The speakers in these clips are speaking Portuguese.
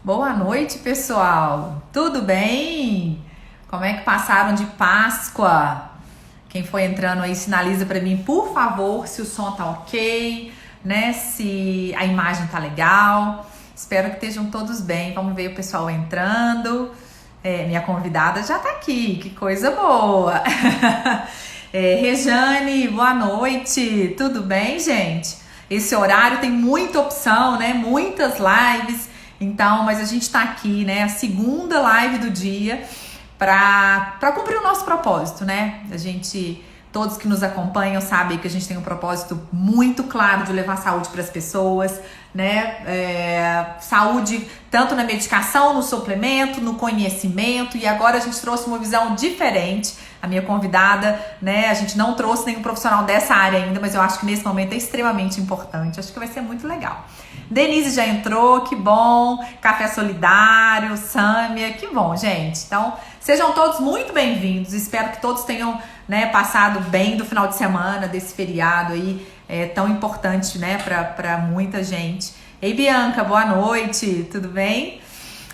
Boa noite, pessoal. Tudo bem? Como é que passaram de Páscoa? Quem foi entrando aí, sinaliza para mim, por favor, se o som tá ok, né? Se a imagem tá legal. Espero que estejam todos bem. Vamos ver o pessoal entrando. Minha convidada já tá aqui, que coisa boa. Rejane, boa noite. Tudo bem, gente? Esse horário tem muita opção, né? Muitas lives. Então, mas a gente tá aqui, né? A segunda live do dia para cumprir o nosso propósito, né? A gente, todos que nos acompanham sabem que a gente tem um propósito muito claro de levar saúde para as pessoas, né? Saúde tanto na medicação, no suplemento, no conhecimento, e agora a gente trouxe uma visão diferente. A minha convidada, né? A gente não trouxe nenhum profissional dessa área ainda, mas eu acho que nesse momento é extremamente importante. Acho que vai ser muito legal. Denise já entrou, que bom. Café Solidário, Sâmia, que bom, gente. Então, sejam todos muito bem-vindos. Espero que todos tenham, né, passado bem do final de semana, desse feriado aí, tão importante, né, para muita gente. Ei, Bianca, boa noite, tudo bem?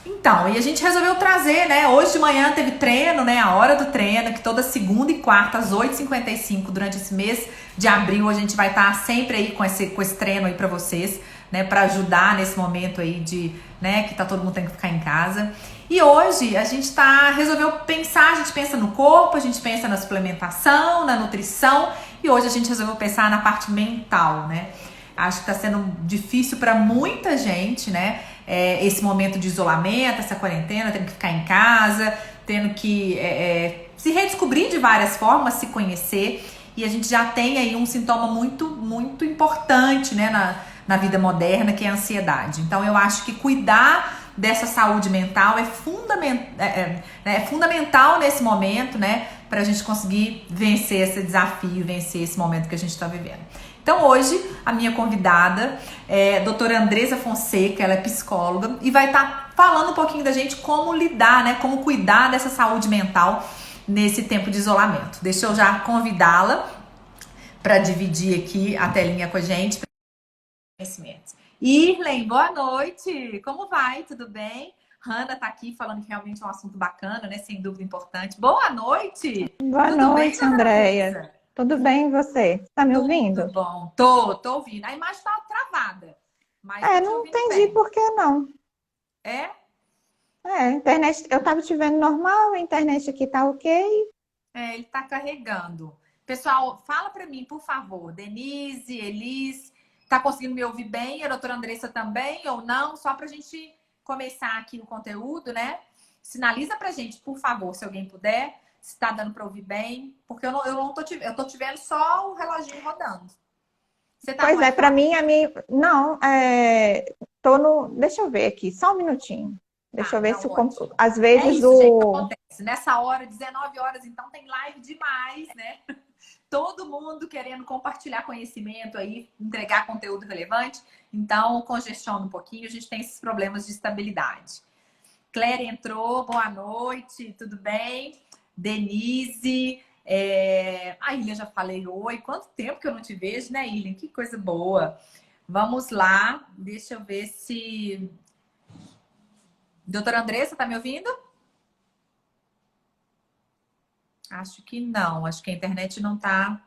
Então, e a gente resolveu trazer, né? Hoje de manhã teve treino, né? A hora do treino, que toda segunda e quarta, às 8h55, durante esse mês de abril, a gente vai estar sempre aí com esse treino aí pra vocês, né? Pra ajudar nesse momento aí de, né? Que tá todo mundo tendo que ficar em casa. E hoje a gente resolveu pensar, a gente pensa no corpo, a gente pensa na suplementação, na nutrição, e hoje a gente resolveu pensar na parte mental, né? Acho que está sendo difícil para muita gente, né? Esse momento de isolamento, essa quarentena, tendo que ficar em casa, tendo que se redescobrir de várias formas, se conhecer. E a gente já tem aí um sintoma muito, muito importante, né, na vida moderna, que é a ansiedade. Então, eu acho que cuidar dessa saúde mental é fundamental nesse momento, né? Para a gente conseguir vencer esse desafio, vencer esse momento que a gente está vivendo. Então hoje a minha convidada é a doutora Andresa Fonseca, ela é psicóloga e vai estar falando um pouquinho da gente como lidar, né, como cuidar dessa saúde mental nesse tempo de isolamento. Deixa eu já convidá-la para dividir aqui a telinha com a gente. Irlen, boa noite! Como vai? Tudo bem? Hanna tá aqui falando que realmente é um assunto bacana, né? Sem dúvida importante. Boa noite! Boa Tudo bem, noite, doutora Andréia. Andresa? Tudo bem e você? Está me Tudo ouvindo? bom. Tô ouvindo. A imagem tá travada, mas tô te Não ouvindo entendi bem. por que não. É? A internet, eu estava te vendo normal, a internet aqui tá ok. Ele tá carregando. Pessoal, fala para mim, por favor. Denise, Elis, tá conseguindo me ouvir bem? A doutora Andressa também ou não? Só pra gente começar aqui o conteúdo, né? Sinaliza pra gente, por favor, se alguém puder, se tá dando para ouvir bem, porque eu não tô eu tô te vendo só o reloginho rodando. Você tá no Pois é, para Wi-Fi? mim, não, deixa eu ver aqui, só um minutinho. Deixa Tá, eu ver se não, ótimo. às É vezes isso, gente, que o. acontece. Nessa hora, 19 horas, então tem live demais, né? Todo mundo querendo compartilhar conhecimento aí, entregar conteúdo relevante. Então, congestiona um pouquinho, a gente tem esses problemas de estabilidade. Claire entrou, boa noite, tudo bem? Denise, a Ilha já falei oi. Quanto tempo que eu não te vejo, né, Ilha? Que coisa boa. Vamos lá, deixa eu ver se. Doutora Andressa, tá me ouvindo? Acho que não, acho que a internet não tá.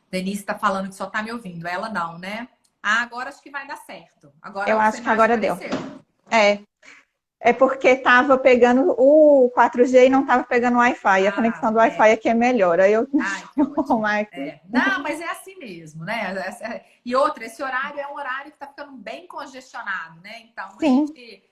Denise tá falando que só tá me ouvindo, ela não, né? Ah, agora acho que vai dar certo. Agora Eu a sua acho que imagem agora deu. apareceu. É, é porque estava pegando o 4G e não estava pegando o Wi-Fi. A conexão Ah, do Wi-Fi aqui é melhor. Aí eu Ai, que vou ótimo. arrumar aqui. Não, mas é assim mesmo, né? E outra, esse horário é um horário que tá ficando bem congestionado, né? Então a Sim, gente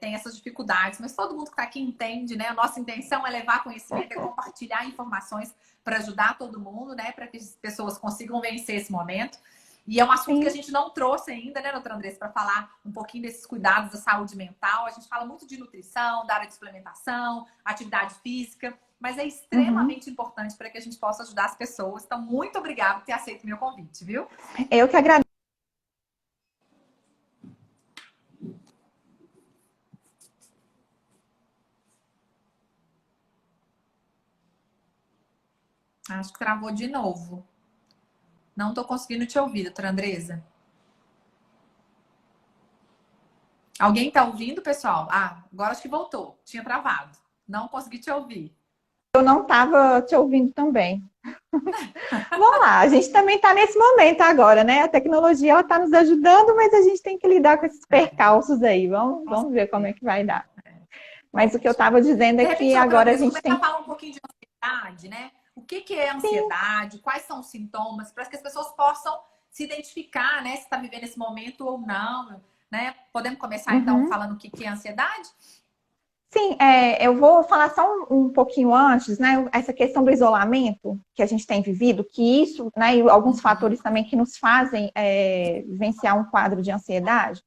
tem essas dificuldades, mas todo mundo que está aqui entende, né? A nossa intenção é levar conhecimento, é compartilhar informações para ajudar todo mundo, né? Para que as pessoas consigam vencer esse momento. E é um assunto que a sim. gente não trouxe ainda, né, doutora Andressa, para falar um pouquinho desses cuidados da saúde mental. A gente fala muito de nutrição, da área de suplementação, atividade física, mas é Uhum. extremamente importante para que a gente possa ajudar as pessoas. Então, muito obrigada por ter aceito o meu convite, viu? Eu que agradeço. Acho que travou de novo. Não estou conseguindo te ouvir, doutora Andresa. Alguém tá ouvindo, pessoal? Ah, agora acho que voltou. Tinha travado. Não consegui te ouvir. Eu não estava te ouvindo também. Vamos lá, a gente também está nesse momento agora, né? A tecnologia ela está nos ajudando, mas a gente tem que lidar com esses percalços aí. Vamos ver como é que vai dar. Mas o que eu Ótimo. estava dizendo é De que repente, doutora agora a Andressa, gente começar a tem. falar um pouquinho de ansiedade, né? O que que é Sim. ansiedade? Quais são os sintomas? Para que as pessoas possam se identificar, né? Se está vivendo esse momento ou não, né? Podemos começar, então, Uhum. falando o que que é ansiedade? Sim, eu vou falar só um pouquinho antes, né? Essa questão do isolamento que a gente tem vivido, que isso, né, e alguns Uhum. fatores também que nos fazem vivenciar um quadro de ansiedade.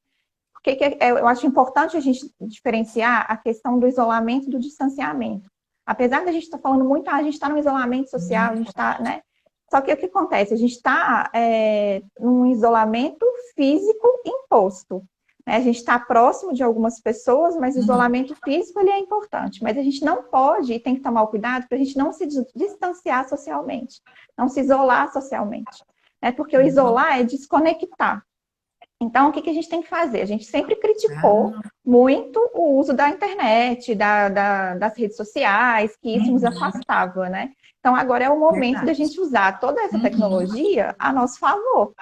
Eu acho importante a gente diferenciar a questão do isolamento e do distanciamento. Apesar da gente estar falando muito, a gente está no isolamento social, a gente está, né? Só que o que acontece? A gente está num isolamento físico imposto. Né? A gente está próximo de algumas pessoas, mas o Uhum. isolamento físico ele é importante. Mas a gente não pode e tem que tomar o cuidado para a gente não se distanciar socialmente, não se isolar socialmente. Né? Porque o Uhum. isolar é desconectar. Então, o que a gente tem que fazer? A gente sempre criticou Ah, muito o uso da internet, das redes sociais, que isso nos uhum. afastava, né? Então, agora é o momento da Verdade. gente usar toda essa Uhum. tecnologia a nosso favor,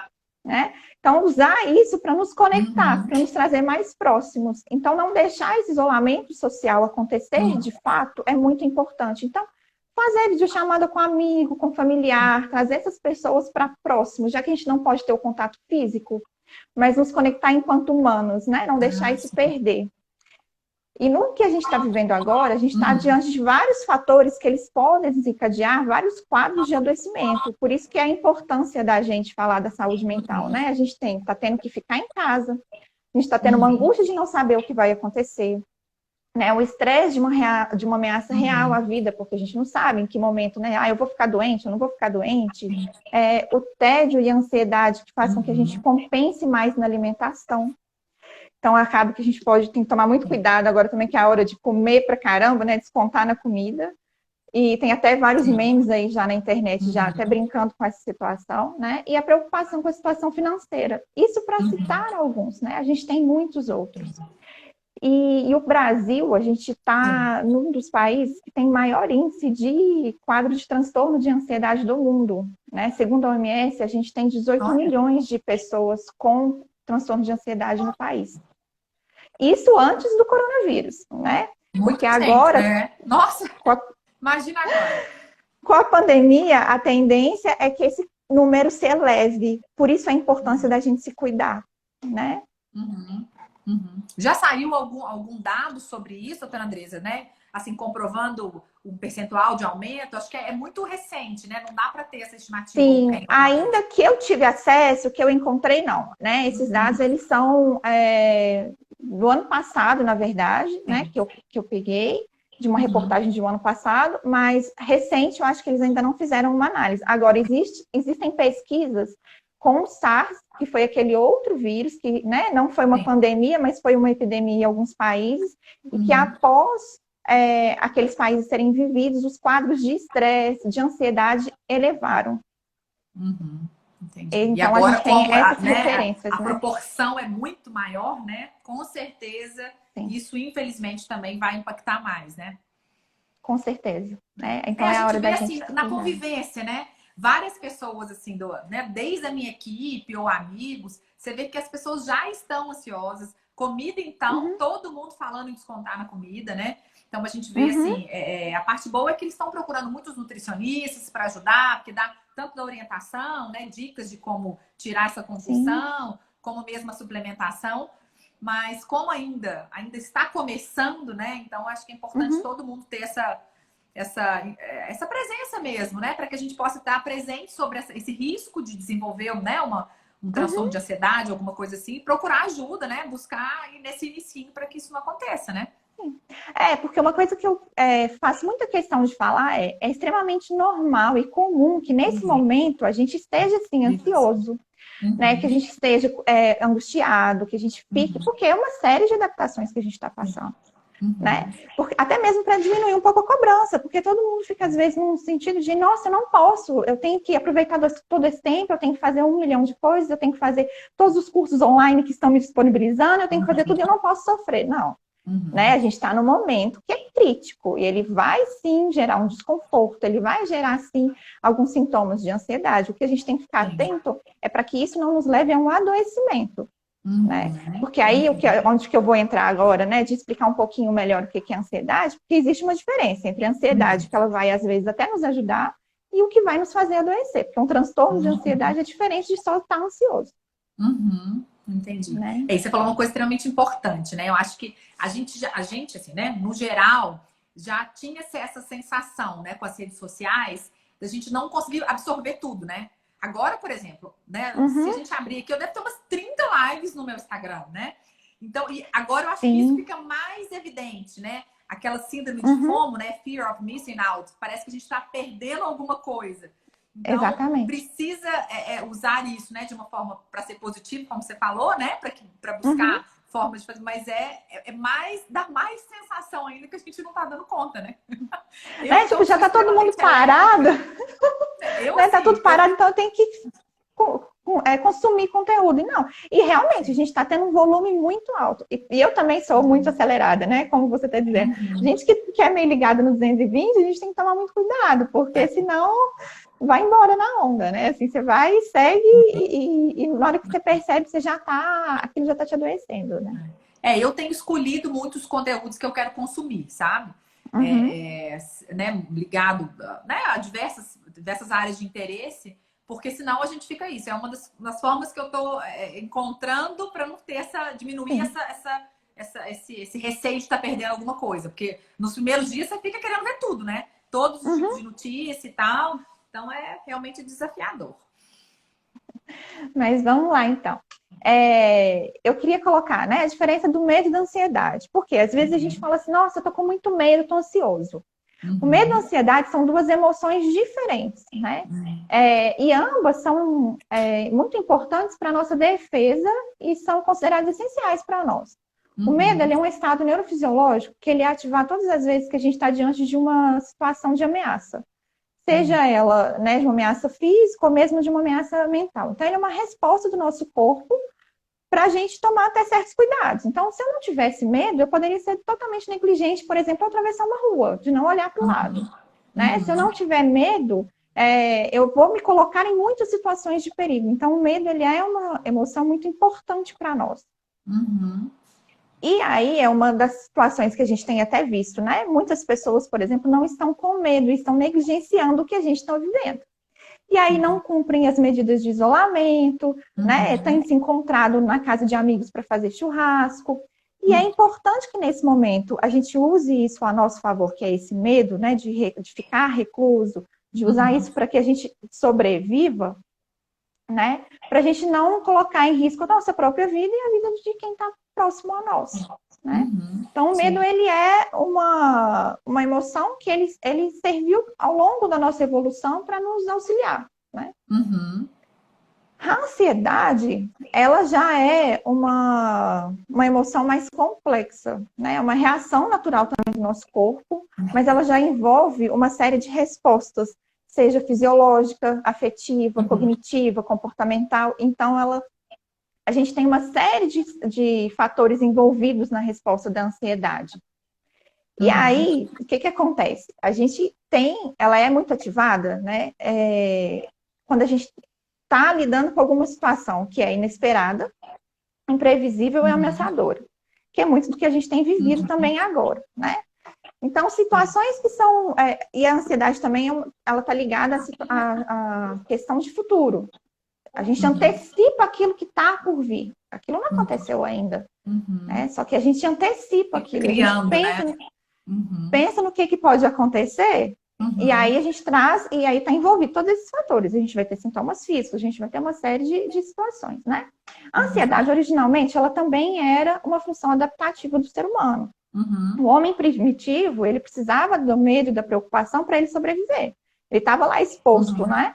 né? Então, usar isso para nos conectar, Uhum. para nos trazer mais próximos. Então, não deixar esse isolamento social acontecer, de fato, é muito importante. Então, fazer videochamada com amigo, com familiar, trazer essas pessoas para próximo, já que a gente não pode ter o contato físico, mas nos conectar enquanto humanos, né? Não deixar Ah, isso sim. perder. E no que a gente está vivendo agora, a gente está Uhum. diante de vários fatores que eles podem desencadear vários quadros de adoecimento. Por isso que é a importância da gente falar da saúde mental, né? A gente está tendo que ficar em casa, a gente está tendo uma Uhum. angústia de não saber o que vai acontecer, né? O estresse de uma ameaça real à Uhum. vida, porque a gente não sabe em que momento, né? Ah, eu vou ficar doente, eu não vou ficar doente. O tédio e a ansiedade que faz com que a gente Uhum. compense mais na alimentação. Então, acaba que a gente tem que tomar muito cuidado agora também, que é a hora de comer pra caramba, né? Descontar na comida. E tem até vários Sim. memes aí já na internet, já até Uhum. brincando com essa situação, né? E a preocupação com a situação financeira. Isso para Uhum. citar alguns, né? A gente tem muitos outros. E o Brasil, a gente Sim. está num dos países que tem maior índice de quadro de transtorno de ansiedade do mundo. Né? Segundo a OMS, a gente tem 18 Olha, milhões de pessoas com transtorno de ansiedade no país. Isso antes do coronavírus, né? Porque muita gente, agora, né? Nossa, com a, imagina agora. com a pandemia, a tendência é que esse número se eleve. Por isso a importância da gente se cuidar, né? Uhum. Uhum. Já saiu algum dado sobre isso, doutora Andresa, né? Assim, comprovando um percentual de aumento? Acho que é muito recente, né? Não dá para ter essa estimativa ou Sim, tem alguma coisa. ainda que eu tive acesso, que eu encontrei, não, né? Esses dados, Uhum. eles são do ano passado, na verdade, né? Sim. Que eu peguei de uma Uhum. reportagem de um ano passado, mas recente eu acho que eles ainda não fizeram uma análise. Agora, existem pesquisas com o SARS, que foi aquele outro vírus, que né, não foi uma Sim. pandemia, mas foi uma epidemia em alguns países, e que Uhum. após aqueles países serem vividos, os quadros de estresse, de ansiedade elevaram. Uhum. Entendi. E Então, a agora, gente tem como a, essas né, referências, a né? proporção é muito maior, né? Com certeza, Sim, isso infelizmente também vai impactar mais, né? com certeza. Né? É, Então, a é a gente hora vê da assim gente se na cuidar. convivência, né? Várias pessoas assim, né? Desde a minha equipe ou amigos, você vê que as pessoas já estão ansiosas. Comida, então, Uhum, todo mundo falando em descontar na comida, né? Então a gente vê uhum, assim, a parte boa é que eles estão procurando muitos nutricionistas para ajudar, porque dá tanto da orientação, né? Dicas de como tirar essa sim, compulsão, como mesmo a suplementação. Mas como ainda está começando, né? Então acho que é importante uhum, todo mundo ter essa presença mesmo, né? Para que a gente possa estar presente sobre esse risco de desenvolver, né, um transtorno uhum. de ansiedade, alguma coisa assim, e procurar ajuda, né? Buscar nesse inicinho para que isso não aconteça, né? Porque uma coisa que eu faço muita questão de falar é extremamente normal e comum que nesse Uhum. momento a gente esteja assim Isso. ansioso, né? Que a Uhum. gente esteja angustiado, que a gente fique, Uhum. porque é uma série de adaptações que a gente está passando. né? Porque, até mesmo para diminuir um pouco a cobrança, porque todo mundo fica, às vezes, num sentido de, nossa, eu não posso, eu tenho que aproveitar todo esse tempo, eu tenho que fazer 1 milhão de coisas, eu tenho que fazer todos os cursos online que estão me disponibilizando, eu tenho que fazer tudo e eu não posso sofrer. Não. Né? A gente está num momento que é crítico e ele vai sim gerar um desconforto, ele vai gerar sim alguns sintomas de ansiedade. O que a gente tem que ficar atento é para que isso não nos leve a um adoecimento. Né? Porque aí, onde que eu vou entrar agora, né? De explicar um pouquinho melhor o que é ansiedade, porque existe uma diferença entre a ansiedade, que ela vai, às vezes, até nos ajudar, e o que vai nos fazer adoecer. Porque um transtorno de ansiedade é diferente de só estar ansioso. Entendi. Né? E aí você falou uma coisa extremamente importante, né? Eu acho que a gente assim, né, no geral, já tinha essa sensação, né, com as redes sociais, da gente não conseguir absorver tudo, né? Agora, por exemplo, né, se a gente abrir aqui, eu devo ter umas 30 lives no meu Instagram, né? Então, e agora eu acho que isso fica mais evidente, né? Aquela síndrome de FOMO, né? Fear of missing out. Parece que a gente está perdendo alguma coisa. Então, exatamente. precisa usar isso, né, de uma forma para ser positivo, como você falou, né, para buscar formas de fazer, mas dá mais sensação ainda que a gente não tá dando conta, né? Tipo, já tá todo mundo parado. Tá tudo parado, então eu tenho que consumir conteúdo. Não. E realmente, a gente está tendo um volume muito alto. E eu também sou muito acelerada, né? Como você está dizendo. A gente que é meio ligado no 220, a gente tem que tomar muito cuidado, porque senão vai embora na onda, né? Assim, você vai e segue e na hora que você percebe, aquilo já tá te adoecendo, né? Eu tenho escolhido muitos conteúdos que eu quero consumir, sabe? Né, ligado, né, a diversas áreas de interesse, porque senão a gente fica isso. É uma das formas que eu tô encontrando para não ter diminuir esse receio de estar perdendo alguma coisa. Porque nos primeiros dias você fica querendo ver tudo, né? Todos os tipos de notícia e tal. Então é realmente desafiador. Mas vamos lá, então. Eu queria colocar, né, a diferença do medo e da ansiedade. Porque às vezes a gente fala assim, nossa, eu tô com muito medo, tô ansioso. O medo e a ansiedade são duas emoções diferentes, né? E ambas são muito importantes para a nossa defesa e são consideradas essenciais para nós. O medo, ele é um estado neurofisiológico que ele é ativado todas as vezes que a gente está diante de uma situação de ameaça. Seja ela, né, de uma ameaça física ou mesmo de uma ameaça mental. Então, ele é uma resposta do nosso corpo para a gente tomar até certos cuidados. Então, se eu não tivesse medo, eu poderia ser totalmente negligente, por exemplo, ao atravessar uma rua, de não olhar para o lado. Né? Se eu não tiver medo, eu vou me colocar em muitas situações de perigo. Então, o medo, ele é uma emoção muito importante para nós. E aí é uma das situações que a gente tem até visto, né? Muitas pessoas, por exemplo, não estão com medo, estão negligenciando o que a gente está vivendo. E aí não cumprem as medidas de isolamento, né? Tem se encontrado na casa de amigos para fazer churrasco. E é importante que nesse momento a gente use isso a nosso favor, que é esse medo, né? De ficar recluso, de usar isso para que a gente sobreviva, né? Para a gente não colocar em risco a nossa própria vida e a vida de quem está próximo a nós, né? Então, o medo, ele é uma emoção que ele serviu ao longo da nossa evolução para nos auxiliar, né? A ansiedade, ela já é uma emoção mais complexa, né? É uma reação natural também do nosso corpo, mas ela já envolve uma série de respostas, seja fisiológica, afetiva, cognitiva, comportamental. Então, a gente tem uma série de fatores envolvidos na resposta da ansiedade. E aí, o que acontece? A gente ela é muito ativada, né? Quando a gente está lidando com alguma situação que é inesperada, imprevisível e ameaçadora, que é muito do que a gente tem vivido também agora, né? Então, situações que são... e a ansiedade também, ela está ligada à questão de futuro. A gente antecipa aquilo que está por vir. Aquilo não aconteceu ainda. Né? Só que a gente antecipa aquilo. Criando, a gente pensa, né? pensa no que pode acontecer, e aí a gente traz, e aí está envolvido todos esses fatores. A gente vai ter sintomas físicos, a gente vai ter uma série de situações, né? A ansiedade, originalmente, ela também era uma função adaptativa do ser humano. O homem primitivo, ele precisava do medo e da preocupação para ele sobreviver. Ele estava lá exposto, né?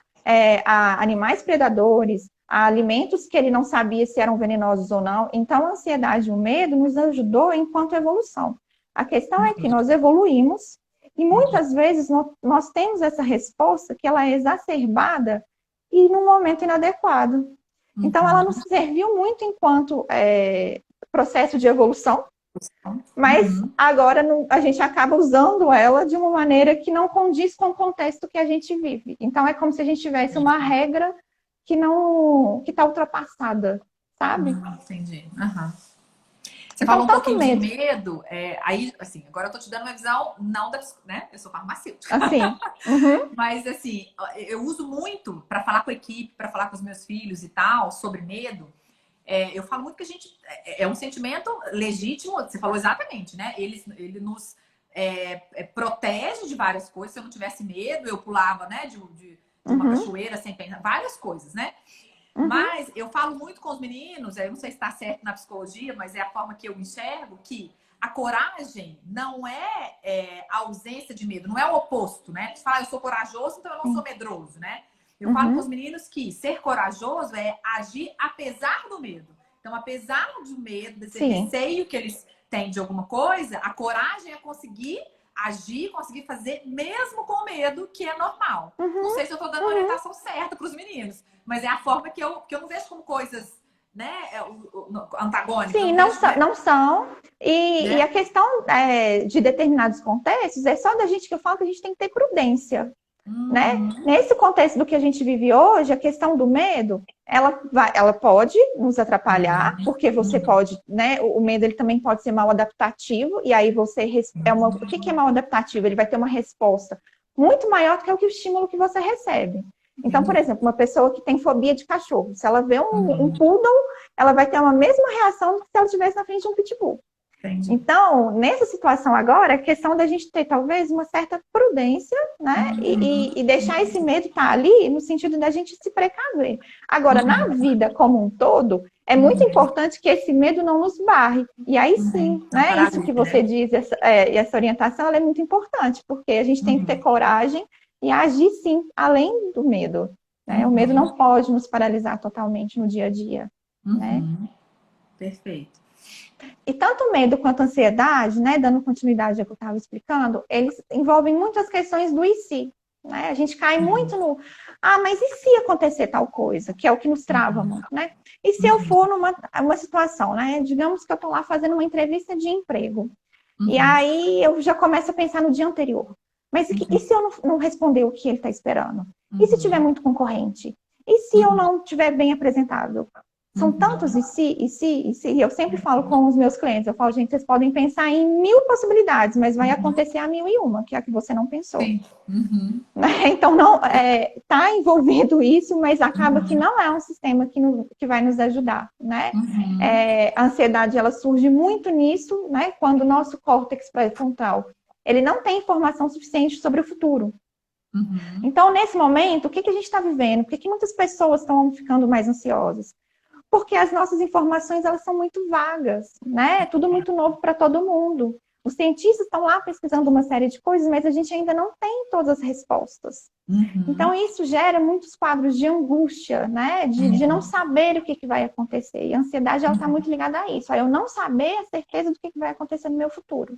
A animais predadores, a alimentos que ele não sabia se eram venenosos ou não. Então, a ansiedade e o medo nos ajudou enquanto evolução. A questão é que nós evoluímos e muitas vezes nós temos essa resposta que ela é exacerbada e num momento inadequado. Então, ela nos serviu muito enquanto processo de evolução, mas agora a gente acaba usando ela de uma maneira que não condiz com o contexto que a gente vive. Então, é como se a gente tivesse uma regra que não que está ultrapassada, sabe? Entendi. Uhum. Você Então, falou um pouquinho medo. de medo, aí, assim, agora eu tô te dando uma visão não da, né? Eu sou farmacêutica. Assim. Uhum. Mas, assim, eu uso muito para falar com a equipe, para falar com os meus filhos e tal, sobre medo. Eu falo muito que a gente é um sentimento legítimo, você falou exatamente, né? Ele nos protege de várias coisas. Se eu não tivesse medo, eu pulava, né, de uma cachoeira sem pensar, várias coisas, né? Mas eu falo muito com os meninos, eu não sei se está certo na psicologia, mas é a forma que eu enxergo, que a coragem não é a ausência de medo, não é o oposto, né? Você fala, eu sou corajoso, então eu não sou medroso, né? Eu falo com os meninos que ser corajoso é agir apesar do medo. Então, apesar do medo, desse receio que eles têm de alguma coisa, a coragem é conseguir agir, conseguir fazer mesmo com medo, que é normal. Não sei se eu estou dando a orientação certa para os meninos, mas é a forma que eu não vejo como coisas, né, antagônicas. Sim, não são. E a questão de determinados contextos é só da gente que eu falo que a gente tem que ter prudência. Né? Nesse contexto do que a gente vive hoje, a questão do medo, ela pode nos atrapalhar, porque você pode, né? O medo ele também pode ser mal adaptativo, e aí você o que é mal adaptativo? Ele vai ter uma resposta muito maior do que o estímulo que você recebe. Então, por exemplo, uma pessoa que tem fobia de cachorro, se ela vê um poodle, ela vai ter uma mesma reação do que se ela estivesse na frente de um pitbull. Entendi. Então, nessa situação agora, é questão da gente ter, talvez, uma certa prudência, né? E deixar esse medo estar ali, no sentido da gente se precaver. Agora, na vida como um todo, é muito importante que esse medo não nos barre. E aí sim, né? Isso que você diz, essa orientação, ela é muito importante, porque a gente tem que ter coragem e agir, sim, além do medo. Né? O medo não pode nos paralisar totalmente no dia a dia. Né? Perfeito. E tanto o medo quanto a ansiedade, né, dando continuidade ao que eu estava explicando, eles envolvem muitas questões do e se. Né? A gente cai muito no, mas e se acontecer tal coisa? Que é o que nos trava muito, né? E se eu for numa situação, né? Digamos que eu estou lá fazendo uma entrevista de emprego. E aí eu já começo a pensar no dia anterior. Mas e se eu não responder o que ele está esperando? E se tiver muito concorrente? E se eu não estiver bem apresentável? São tantos e se. Eu sempre falo com os meus clientes, eu falo, gente, vocês podem pensar em 1000 possibilidades, mas vai acontecer a 1001, que é a que você não pensou. Então, não tá envolvido isso, mas acaba que não é um sistema que vai nos ajudar, né? A ansiedade, ela surge muito nisso, né? Quando o nosso córtex pré-frontal, ele não tem informação suficiente sobre o futuro. Então, nesse momento, o que a gente está vivendo? Por que muitas pessoas estão ficando mais ansiosas? Porque as nossas informações, elas são muito vagas, né? É tudo muito novo para todo mundo. Os cientistas estão lá pesquisando uma série de coisas, mas a gente ainda não tem todas as respostas. Então, isso gera muitos quadros de angústia, né? De não saber o que vai acontecer. E a ansiedade, ela está muito ligada a isso. A eu não saber a certeza do que vai acontecer no meu futuro.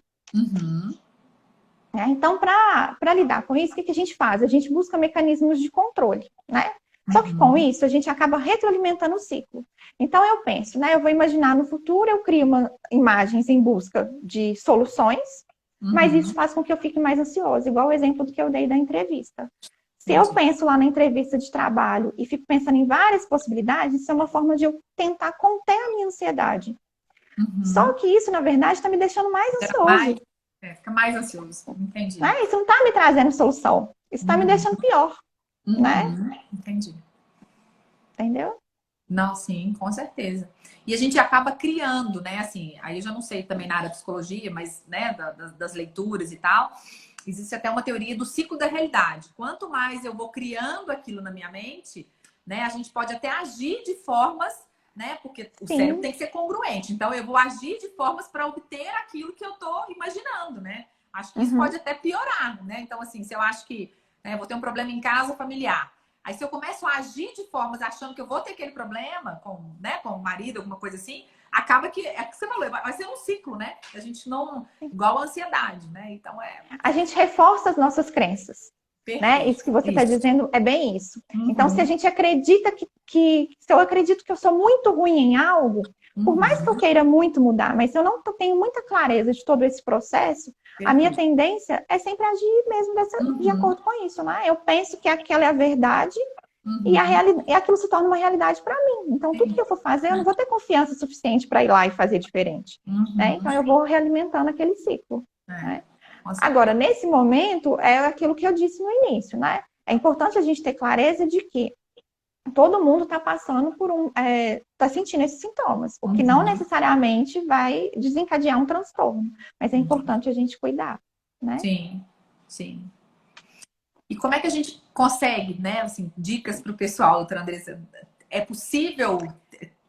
Então, para lidar com isso, o que a gente faz? A gente busca mecanismos de controle, né? Só que com isso, a gente acaba retroalimentando o ciclo. Então, eu penso, né? Eu vou imaginar no futuro, eu crio imagens em busca de soluções, mas isso faz com que eu fique mais ansiosa, igual o exemplo do que eu dei da entrevista. Se eu penso lá na entrevista de trabalho e fico pensando em várias possibilidades, isso é uma forma de eu tentar conter a minha ansiedade. Só que isso, na verdade, está me deixando mais ansioso. Fica mais ansioso, entendi. Isso não está me trazendo solução, isso está me deixando pior. Né? Entendi. Entendeu? Não, sim, com certeza. E a gente acaba criando, né? Assim, aí eu já não sei também na área de psicologia, mas, né, das leituras e tal, existe até uma teoria do ciclo da realidade. Quanto mais eu vou criando aquilo na minha mente, né, a gente pode até agir de formas, né? Porque o cérebro tem que ser congruente. Então, eu vou agir de formas para obter aquilo que eu tô imaginando, né? Acho que isso pode até piorar, né? Então, assim, se eu acho que vou ter um problema em casa familiar. Aí, se eu começo a agir de formas achando que eu vou ter aquele problema com o marido, alguma coisa assim, acaba que, é o que você falou, vai ser um ciclo, né? A gente não, igual a ansiedade, né? Então A gente reforça as nossas crenças. Né? Isso perfeito. que você está dizendo é bem isso. Então, se a Uhum, gente acredita se eu acredito que eu sou muito ruim em algo, por mais que eu uhum, queira muito mudar, mas se eu não tenho muita clareza de todo esse processo, a minha perfeito. tendência é sempre agir mesmo de Uhum, acordo com isso, né? Eu penso que aquela é a verdade uhum, e aquilo se torna uma realidade para mim. Então, tudo que sim, eu for fazer, eu não vou ter confiança suficiente para ir lá e fazer diferente, né? uhum, Então, eu vou realimentando aquele ciclo, é, né? com Agora, certeza. nesse momento, é aquilo que eu disse no início, né? É importante a gente ter clareza de que todo mundo está passando por está sentindo esses sintomas, o que não Uhum, necessariamente vai desencadear um transtorno, mas é importante a gente cuidar, né? sim, sim. E como é que a gente consegue, né, assim, dicas para o pessoal, doutora Andressa? É possível?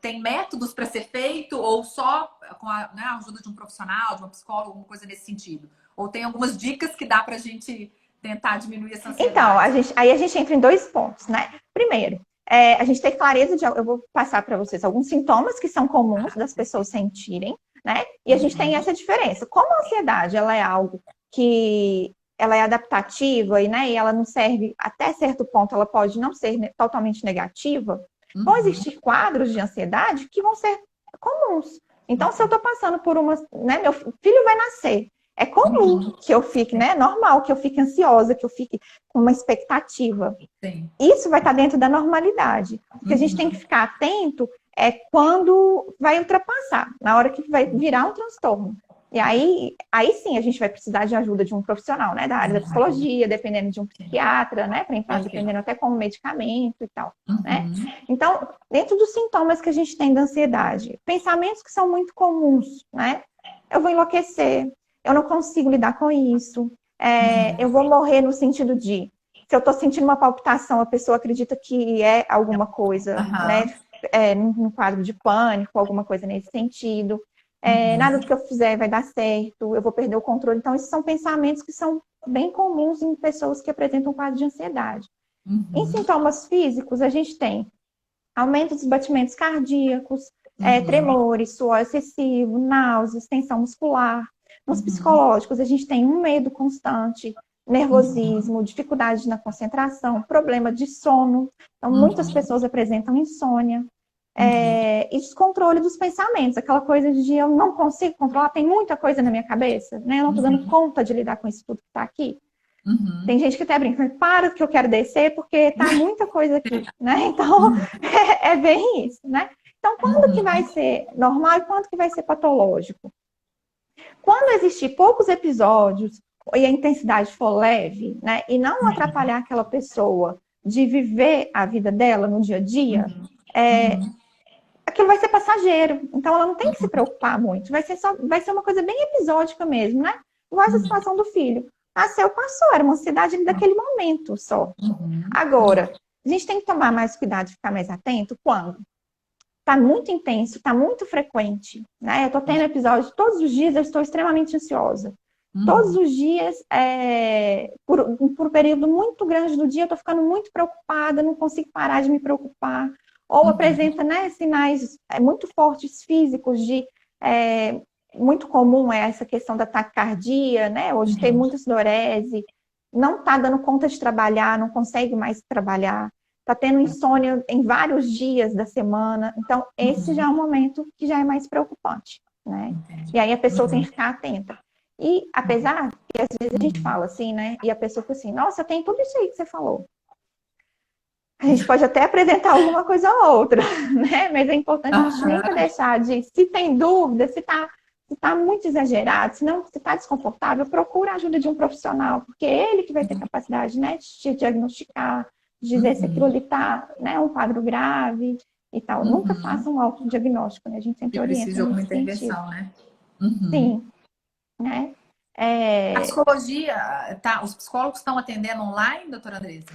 Tem métodos para ser feito ou só com a, né, a ajuda de um profissional, de uma psicóloga, alguma coisa nesse sentido? Ou tem algumas dicas que dá para a gente tentar diminuir essa Então, ansiedade? aí a gente entra em dois pontos, né? Primeiro, a gente tem clareza de. Eu vou passar para vocês alguns sintomas que são comuns das pessoas sentirem, né? E a gente tem essa diferença. Como a ansiedade ela é algo que ela é adaptativa e ela não serve, até certo ponto, ela pode não ser totalmente negativa, vão Uhum, existir quadros de ansiedade que vão ser comuns. Então, se eu estou passando por uma. Né, meu filho vai nascer. É comum uhum, que eu fique, né? É normal que eu fique ansiosa, que eu fique com uma expectativa. sim. Isso vai estar dentro da normalidade. O que a gente tem que Uhum, ficar atento é quando vai ultrapassar, na hora que vai virar um transtorno. E aí sim a gente vai precisar de ajuda de um profissional, né, da área da psicologia, dependendo de um sim. psiquiatra, né, para entrar, Perfeito. dependendo até como medicamento e tal, né? Uhum, Então, dentro dos sintomas que a gente tem da ansiedade, pensamentos que são muito comuns, né? Eu vou enlouquecer, eu não consigo lidar com isso, eu vou morrer no sentido de se eu estou sentindo uma palpitação, a pessoa acredita que é alguma coisa, né? aham, Num quadro de pânico, alguma coisa nesse sentido. Nada do uhum, que eu fizer vai dar certo, eu vou perder o controle. Então, esses são pensamentos que são bem comuns em pessoas que apresentam quadro de ansiedade. Em uhum, sintomas físicos, a gente tem aumento dos batimentos cardíacos, uhum, tremores, suor excessivo, náuseas, tensão muscular. Nos uhum, psicológicos, a gente tem um medo constante, uhum, nervosismo, dificuldade na concentração, problema de sono. Então, muitas uhum, pessoas apresentam insônia. uhum, E descontrole dos pensamentos, aquela coisa de eu não consigo controlar, tem muita coisa na minha cabeça, né? Eu não estou dando uhum, conta de lidar com isso tudo que está aqui. Tem uhum, gente que até brinca, para que eu quero descer, porque tá muita coisa aqui, né? Então, uhum, é bem isso, né? Então, quando que vai uhum, ser normal e quando que vai ser patológico? Quando existir poucos episódios e a intensidade for leve, né? E não atrapalhar aquela pessoa de viver a vida dela no dia a dia, uhum, é, uhum, aquilo vai ser passageiro. Então, ela não tem que se preocupar muito. Vai ser uma coisa bem episódica mesmo, né? Igual essa uhum, situação do filho. Nasceu, passou, era uma ansiedade daquele momento só. uhum, Agora, a gente tem que tomar mais cuidado e ficar mais atento quando está muito intenso, está muito frequente, né? Eu estou tendo episódios todos os dias, eu estou extremamente ansiosa. Todos uhum, os dias, por um período muito grande do dia, eu estou ficando muito preocupada, não consigo parar de me preocupar. Ou uhum, apresenta, né, sinais muito fortes físicos de é, muito comum é essa questão da taquicardia, né? Ou de ter uhum, muita sudorese, não está dando conta de trabalhar, não consegue mais trabalhar, está tendo insônia em vários dias da semana. Então, esse já é uhum, um momento que já é mais preocupante, né? entendi. E aí a pessoa tem Uhum, que ficar atenta. E apesar que às vezes a gente uhum, fala assim, né? E a pessoa fala assim, nossa, tem tudo isso aí que você falou. A gente pode até apresentar alguma coisa ou outra, né? Mas é importante a gente nunca aham, deixar de, se tem dúvida, se tá muito exagerado, se não, se está desconfortável, procura a ajuda de um profissional, porque é ele que vai ter capacidade, né, de te diagnosticar, de dizer se aquilo uhum, ali está, né, um quadro grave e tal. Nunca faça uhum. um autodiagnóstico, né? A gente Que sempre precisa orienta de alguma nesse sentido. intervenção, né? Uhum. Sim, né? A É, psicologia, tá? Os psicólogos estão atendendo online, doutora Andressa?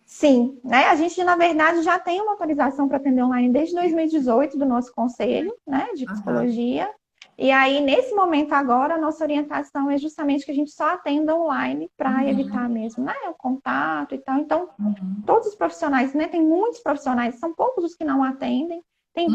sim, né? A gente, na verdade, já tem uma autorização para atender online desde 2018 do nosso conselho, né, de Aham, psicologia. E aí, nesse momento agora, a nossa orientação é justamente que a gente só atenda online para uhum, evitar mesmo, né, o contato e tal. Então, uhum, todos os profissionais, né, tem muitos profissionais, são poucos os que não atendem. Tem Uhum.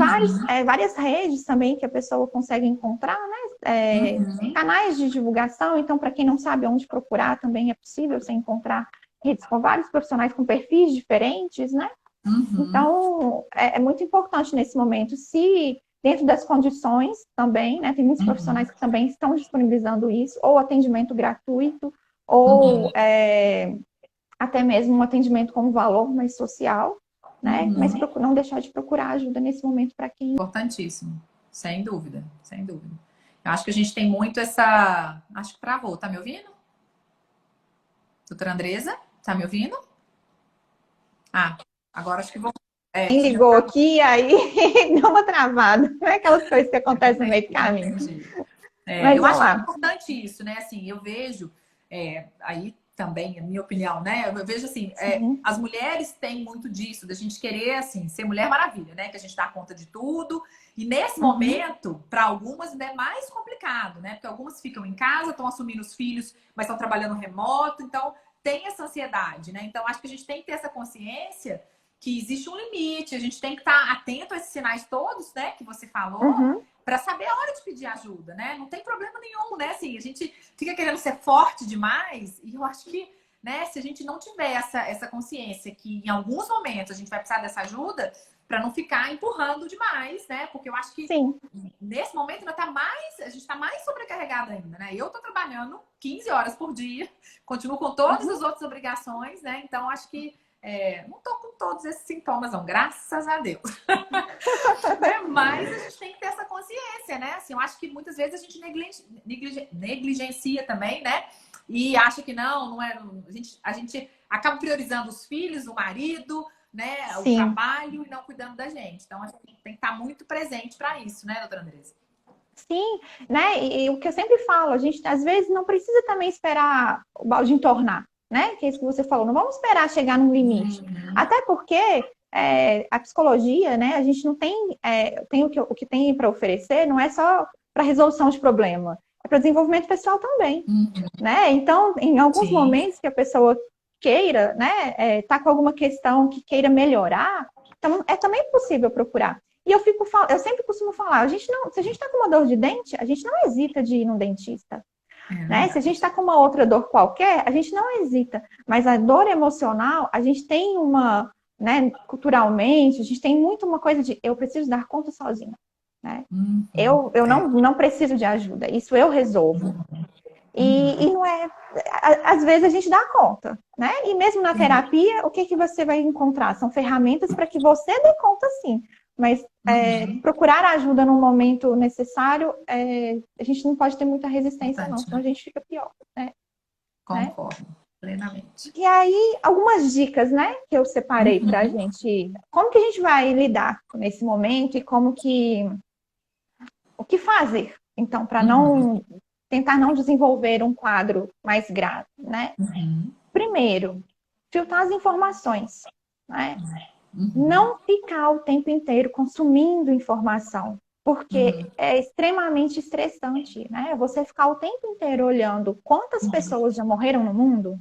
várias redes também que a pessoa consegue encontrar, né? Uhum. Canais de divulgação, então, para quem não sabe onde procurar, também é possível você encontrar redes com vários profissionais com perfis diferentes, né? Uhum. Então, é muito importante nesse momento, se dentro das condições também, né? Tem muitos Uhum. profissionais que também estão disponibilizando isso, ou atendimento gratuito, Uhum. ou até mesmo um atendimento com valor mais social, né? Mas Uhum. não deixar de procurar ajuda nesse momento para quem. Importantíssimo, sem dúvida, sem dúvida. Eu acho que a gente tem muito essa. Acho que travou, tá me ouvindo? Doutora Andresa, tá me ouvindo? Ah, agora acho que vou. É, Quem tinha ligou travado. aqui, aí deu uma travada. Não é aquelas coisas que acontecem no meio do caminho. Entendi. É, Mas eu vamos acho que é lá. importante isso, né? Assim, eu vejo, aí também, a minha opinião, né? Eu vejo assim, Sim. as mulheres têm muito disso, da gente querer, assim, ser Mulher Maravilha, né? Que a gente dá conta de tudo. E nesse Uhum. momento, para algumas ainda é mais complicado, né? Porque algumas ficam em casa, estão assumindo os filhos, mas estão trabalhando remoto, então tem essa ansiedade, né? Então acho que a gente tem que ter essa consciência que existe um limite, a gente tem que estar atento a esses sinais todos, né? Que você falou Uhum. para saber a hora de pedir ajuda, né? Não tem problema nenhum, né? Assim, a gente fica querendo ser forte demais e eu acho que, né, se a gente não tiver essa consciência que em alguns momentos a gente vai precisar dessa ajuda, para não ficar empurrando demais, né? Porque eu acho que Sim. nesse momento ainda tá mais, a gente tá mais sobrecarregada ainda, né? Eu tô trabalhando 15 horas por dia, continuo com todas Uhum. as outras obrigações, né? Então acho que não tô com todos esses sintomas, não, graças a Deus. Né? Mas a gente tem que ter essa consciência, né? Assim, eu acho que muitas vezes a gente negligencia também, né? E acha que não é. A gente acaba priorizando os filhos, o marido, né? O Sim. trabalho e não cuidando da gente. Então, a gente tem que estar muito presente para isso, né, doutora Andressa? Sim, né? E o que eu sempre falo, a gente às vezes não precisa também esperar o balde entornar, né? Que é isso que você falou, não vamos esperar chegar num limite. Uhum, Até porque a psicologia, né? A gente não tem, tem o que tem para oferecer, não é só para resolução de problema, é para desenvolvimento pessoal também, uhum, né? Então, em alguns sim. momentos que a pessoa queira, né? Tá com alguma questão que queira melhorar, então é também possível procurar. E eu sempre costumo falar, se a gente está com uma dor de dente, a gente não hesita de ir no dentista, É né? Se a gente verdade. está com uma outra dor qualquer, a gente não hesita. Mas a dor emocional, a gente tem né, culturalmente, a gente tem muito uma coisa de eu preciso dar conta sozinha, né? Uhum, Eu não preciso de ajuda, isso eu resolvo. E uhum, não é. Às vezes a gente dá conta, né? E mesmo na sim, terapia, o que que você vai encontrar? São ferramentas para que você dê conta, sim. Mas uhum, procurar ajuda no momento necessário, a gente não pode ter muita resistência, não, importante, senão né? a gente fica pior, né? Concordo plenamente. E aí, algumas dicas, né, que eu separei para a Uhum, gente. Como que a gente vai lidar nesse momento e o que fazer, então, para uhum, não tentar não desenvolver um quadro mais grave, né? uhum, Primeiro, filtrar as informações, né? uhum, Não ficar o tempo inteiro consumindo informação, porque uhum, é extremamente estressante, né? Você ficar o tempo inteiro olhando quantas pessoas já morreram no mundo,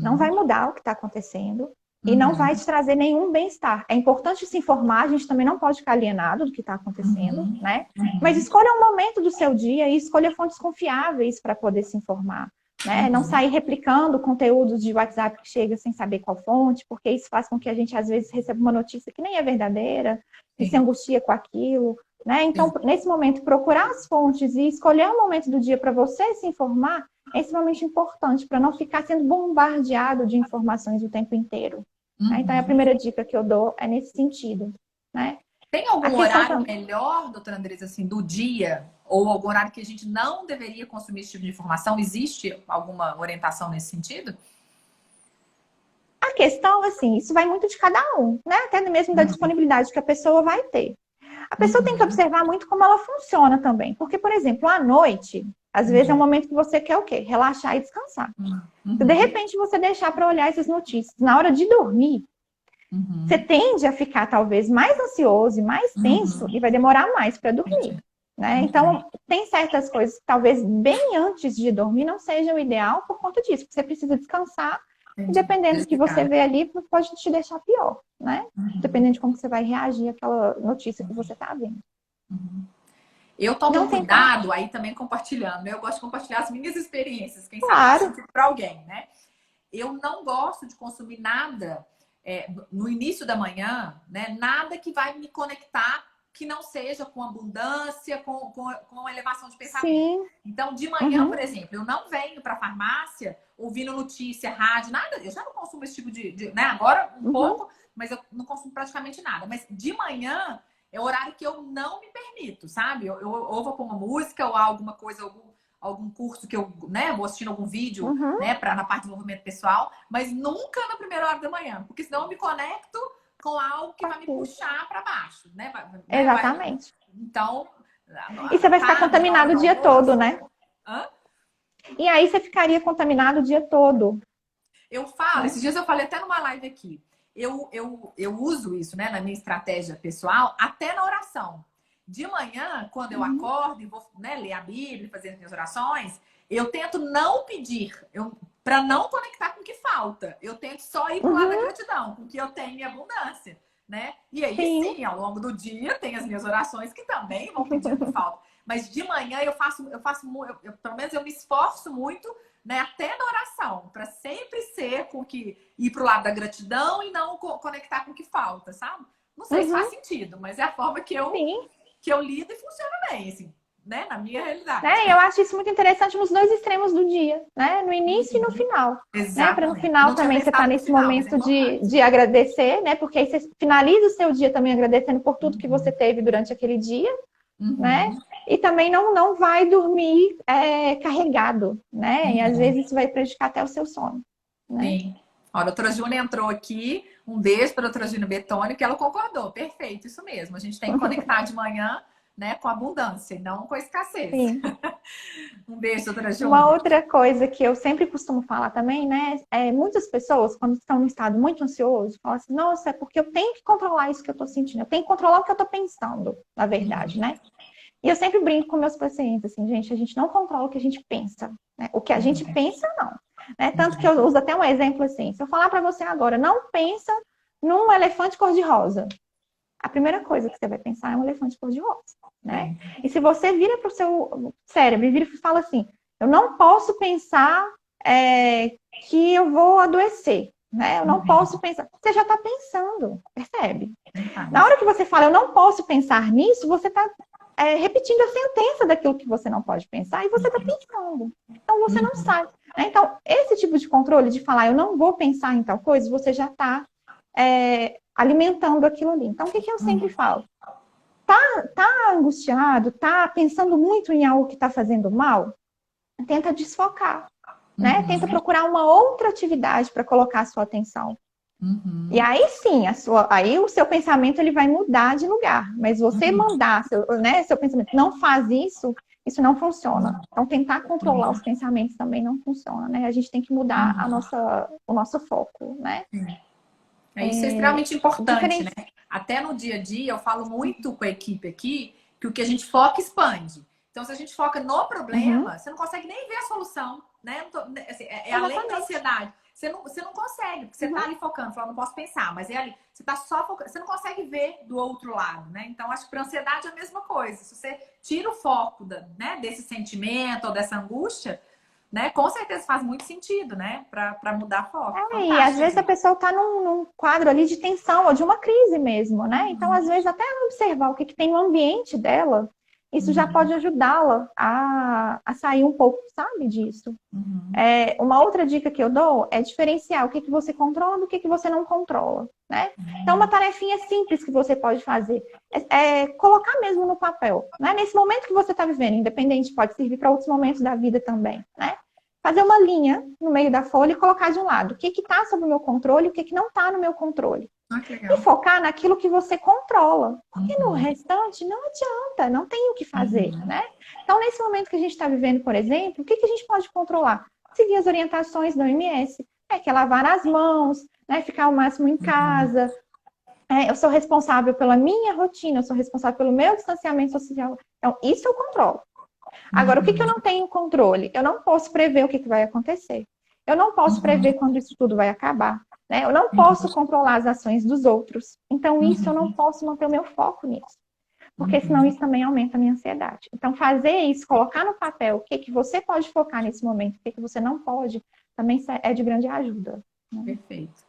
não vai uhum, mudar o que está acontecendo e não vai uhum, te trazer nenhum bem-estar. É importante se informar, a gente também não pode ficar alienado do que está acontecendo, uhum, né? Mas uhum, escolha um momento do seu dia e escolha fontes confiáveis para poder se informar. Né? Não uhum, sair replicando conteúdos de WhatsApp que chega sem saber qual fonte, porque isso faz com que a gente, às vezes, receba uma notícia que nem é verdadeira e se sim, angustia com aquilo. Né? Então, sim, nesse momento, procurar as fontes e escolher um momento do dia para você se informar é extremamente importante para não ficar sendo bombardeado de informações o tempo inteiro. Né? Então, a uhum. primeira dica que eu dou é nesse sentido. Né? Tem A algum questão horário também. melhor, doutora Andresa, assim, do dia? Ou algum horário que a gente não deveria consumir esse tipo de informação? Existe alguma orientação nesse sentido? A questão, assim, isso vai muito de cada um, né? Até mesmo da Uhum, disponibilidade que a pessoa vai ter. A pessoa tem que uhum, observar muito como ela funciona também. Porque, por exemplo, à noite, às vezes é um uhum, momento que você quer o quê? Relaxar e descansar. Se de uhum, repente você deixar para olhar essas notícias na hora de dormir, você uhum, tende a ficar talvez mais ansioso e mais tenso e uhum. vai demorar mais para dormir. Entendi. Né? Uhum, Então, tem certas coisas que talvez bem antes de dormir não seja o ideal por conta disso, porque você precisa descansar e Entendi. dependendo do que você Justificado. vê ali, pode te deixar pior, né? Uhum, Dependendo de como você vai reagir àquela notícia que você está vendo. uhum. Eu tomo um Não tentar, cuidado aí também compartilhando, né? Eu gosto de compartilhar as minhas experiências, quem sabe faz claro, sentido para alguém, né? Eu não gosto de consumir nada no início da manhã, né? Nada que vai me conectar que não seja com abundância, com elevação de pensamento. sim, Então, de manhã, por uhum, exemplo, eu não venho para a farmácia ouvindo notícia, rádio, nada. Eu já não consumo esse tipo né? Agora, um uhum, pouco, mas eu não consumo praticamente nada. Mas de manhã é o horário que eu não me permito, sabe? Eu ou vou pôr uma música ou alguma coisa, algum curso que eu, né, vou assistindo algum vídeo, uhum, né, na parte de desenvolvimento pessoal, mas nunca na primeira hora da manhã, porque senão eu me conecto com algo que vai me aquilo. puxar para baixo, né? Exatamente. Então, E você à vai ficar tarde, na hora contaminado o do dia todo, almoço, né? hã? E aí você ficaria contaminado o dia todo, Eu falo, né? esses dias eu falei até numa live aqui, eu uso isso, né, na minha estratégia pessoal, até na oração. De manhã, quando eu Uhum, acordo e vou, né, ler a Bíblia, fazer as minhas orações, eu tento não pedir, para não conectar com o que falta. Eu tento só ir pro lado da uhum, gratidão, com o que eu tenho em abundância, né? E aí sim, sim, ao longo do dia, tem as minhas orações que também vão pedir o que falta. Mas de manhã pelo menos eu me esforço muito, né, até na oração, para sempre ser com que ir pro lado da gratidão e não conectar com o que falta, sabe? Não sei se faz uhum, sentido, mas é a forma sim. que eu lido e funciona bem, assim, né? Na minha realidade. Né? Eu acho isso muito interessante nos dois extremos do dia, né? No início e no Uhum. final, né? Para no Exatamente. final Não tinha também você estar pensado no nesse final, mas é momento importante. de agradecer, né? Porque aí você finaliza o seu dia também agradecendo por tudo que você Uhum. teve durante aquele dia, né? Uhum. E também não vai dormir carregado, né? E às Uhum. vezes isso vai prejudicar até o seu sono, né? Sim. Ó, a doutora Júlia entrou aqui. Um beijo para a doutora Júlia Betoni, que ela concordou. Perfeito, isso mesmo. A gente tem que conectar de manhã, né, com abundância e não com escassez. Sim. Um beijo, doutora Uma Júlia. outra coisa que eu sempre costumo falar também, né? Muitas pessoas, quando estão num estado muito ansioso, falam assim: nossa, é porque eu tenho que controlar isso que eu estou sentindo, eu tenho que controlar o que eu estou pensando, na verdade, né? E eu sempre brinco com meus pacientes, assim, gente, a gente não controla o que a gente pensa, né? O que a gente pensa, não. Né? Tanto que eu uso até um exemplo assim: se eu falar para você agora, não pensa num elefante cor-de-rosa, a primeira coisa que você vai pensar é um elefante cor-de-rosa, né? Sim. E se você vira para o seu cérebro e vira e fala assim, eu não posso pensar que eu vou adoecer, né? Eu não posso pensar. Você já está pensando, percebe? Na hora que você fala, eu não posso pensar nisso, você está repetindo a sentença daquilo que você não pode pensar e você está pensando. Então você não sabe. Né? Então, esse tipo de controle de falar, eu não vou pensar em tal coisa, você já está alimentando aquilo ali. Então, o que eu sempre falo? Tá angustiado, tá pensando muito em algo que está fazendo mal? Tenta desfocar, né? Tenta Uhum. procurar uma outra atividade para colocar a sua atenção. E Uhum. aí sim, aí o seu pensamento ele vai mudar de lugar. Mas você Uhum. mandar seu pensamento, não faz isso, isso não funciona. Então, tentar controlar os pensamentos também não funciona, né? A gente tem que mudar Uhum. o nosso foco, né? Isso é extremamente importante, né? Diferente. Até no dia a dia, eu falo muito com a equipe aqui que o que a gente foca expande. Então, se a gente foca no Uhum, problema, você não consegue nem ver a solução, né? Assim, é além da exatamente. ansiedade. Você não consegue, porque você tá Uhum, ali focando, falando, não posso pensar, mas é ali. Você tá só focando, você não consegue ver do outro lado, né? Então, acho que para ansiedade é a mesma coisa. Se você tira o foco né, desse sentimento ou dessa angústia, né? Com certeza faz muito sentido, né? Para mudar foco. E às Fantástico, vezes a gente. pessoa está num quadro ali de tensão ou de uma crise mesmo, né? Então, às vezes, até ela observar o que tem no ambiente dela, isso já Uhum. pode ajudá-la a sair um pouco, sabe, disso. Uhum. Uma outra dica que eu dou é diferenciar o que você controla do que você não controla, né? Então, uma tarefinha simples que você pode fazer é colocar mesmo no papel, né? Nesse momento que você está vivendo, independente, pode servir para outros momentos da vida também, né? Fazer uma linha no meio da folha e colocar de um lado o que está sob o meu controle e o que não está no meu controle. Ah, que E legal. focar naquilo que você controla. Porque no Uhum. restante não adianta, não tem o que fazer, Uhum. né? Então, nesse momento que a gente está vivendo, por exemplo, o que a gente pode controlar? Seguir as orientações da OMS, que é lavar as mãos, né? Ficar o máximo em Uhum. casa. Eu sou responsável pela minha rotina, eu sou responsável pelo meu distanciamento social. Então, isso eu controlo. Agora, o que eu Uhum. não tenho controle? Eu não posso prever o que vai acontecer. Eu não posso prever quando isso tudo vai acabar, né? Eu não posso controlar as ações dos outros. Então, isso eu não posso manter o meu foco nisso. Porque senão isso também aumenta a minha ansiedade. Então, fazer isso, colocar no papel o que, que você pode focar nesse momento, o que, que você não pode, também é de grande ajuda. Né? Perfeito.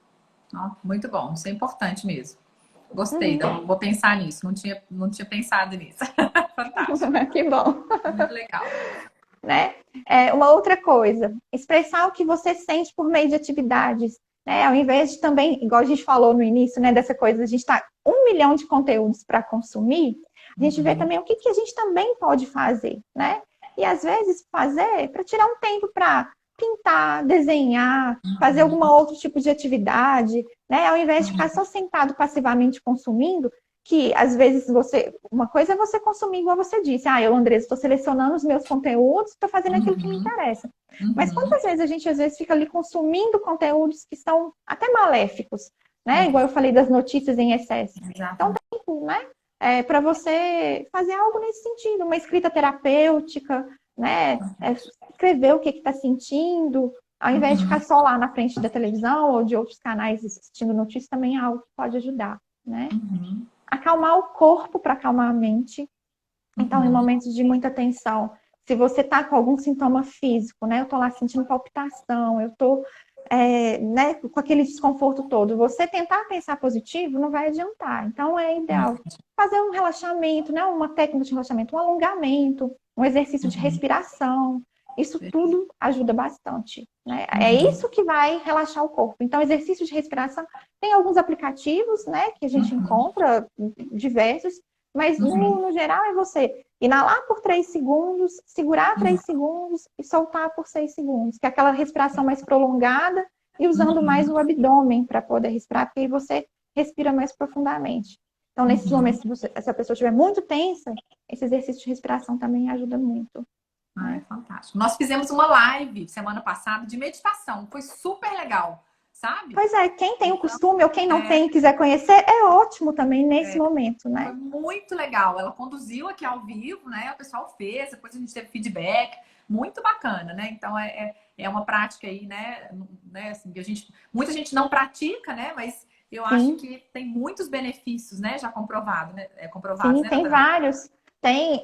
Ó, muito bom, isso é importante mesmo. Gostei, então vou pensar nisso. Não tinha pensado nisso. Fantástico. Que bom. Muito legal. Né? Uma outra coisa, expressar o que você sente por meio de atividades. Né? Ao invés de também, igual a gente falou no início, né, dessa coisa, a gente está 1 milhão de conteúdos para consumir, a gente vê também o que, que a gente também pode fazer, né? E às vezes fazer para tirar um tempo para pintar, desenhar, fazer algum outro tipo de atividade, né? Ao invés de ficar só sentado passivamente consumindo, que às vezes uma coisa é você consumir, igual você disse, eu, Andressa, estou selecionando os meus conteúdos, estou fazendo aquilo que me interessa. Mas quantas vezes a gente às vezes fica ali consumindo conteúdos que são até maléficos, né? Igual eu falei das notícias em excesso. Então, tempo, né? Para você fazer algo nesse sentido, uma escrita terapêutica, né? Escrever o que está sentindo, ao invés de ficar só lá na frente da televisão ou de outros canais assistindo notícias, também é algo que pode ajudar, né? Acalmar o corpo para acalmar a mente. Então, em momentos de muita tensão, se você está com algum sintoma físico, né? Eu estou lá sentindo palpitação, eu estou né, com aquele desconforto todo, você tentar pensar positivo não vai adiantar. Então, é ideal fazer um relaxamento, né? Uma técnica de relaxamento, um alongamento, um exercício de respiração. Isso tudo ajuda bastante, né? É isso que vai relaxar o corpo. Então, exercício de respiração, tem alguns aplicativos, né, que a gente encontra, diversos, mas no geral é você inalar por 3 segundos, segurar 3 segundos e soltar por 6 segundos, que é aquela respiração mais prolongada e usando mais o abdômen para poder respirar, porque aí você respira mais profundamente. Então, nesses momentos, se a pessoa estiver muito tensa, esse exercício de respiração também ajuda muito. É fantástico. Nós fizemos uma live semana passada de meditação. Foi super legal, sabe? Pois é, quem tem o costume ou quem não tem e quiser conhecer, é ótimo também nesse momento, né? Foi muito legal. Ela conduziu aqui ao vivo, né? O pessoal fez, depois a gente teve feedback. Muito bacana, né? Então, é uma prática aí, né? Assim, que muita gente não pratica, né? Mas eu acho que tem muitos benefícios, né? Já comprovado, né? Sim, né, tem vários. Tem,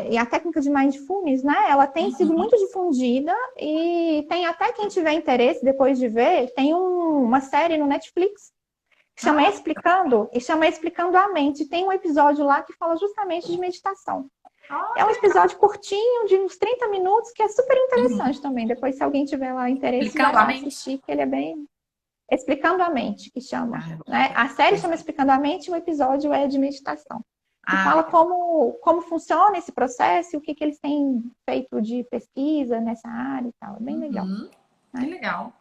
e a técnica de mindfulness, né? Ela tem sido muito difundida e tem até quem tiver interesse depois de ver, tem uma série no Netflix que chama Explicando a Mente. Tem um episódio lá que fala justamente de meditação. É um episódio curtinho, de uns 30 minutos, que é super interessante também. Depois, se alguém tiver lá interesse, vai lá assistir, que ele é bem... Explicando a Mente, que chama. Né? A série chama Explicando a Mente e o episódio é de meditação. Que fala como funciona esse processo e o que eles têm feito de pesquisa nessa área e tal. É bem legal. Né? Que legal.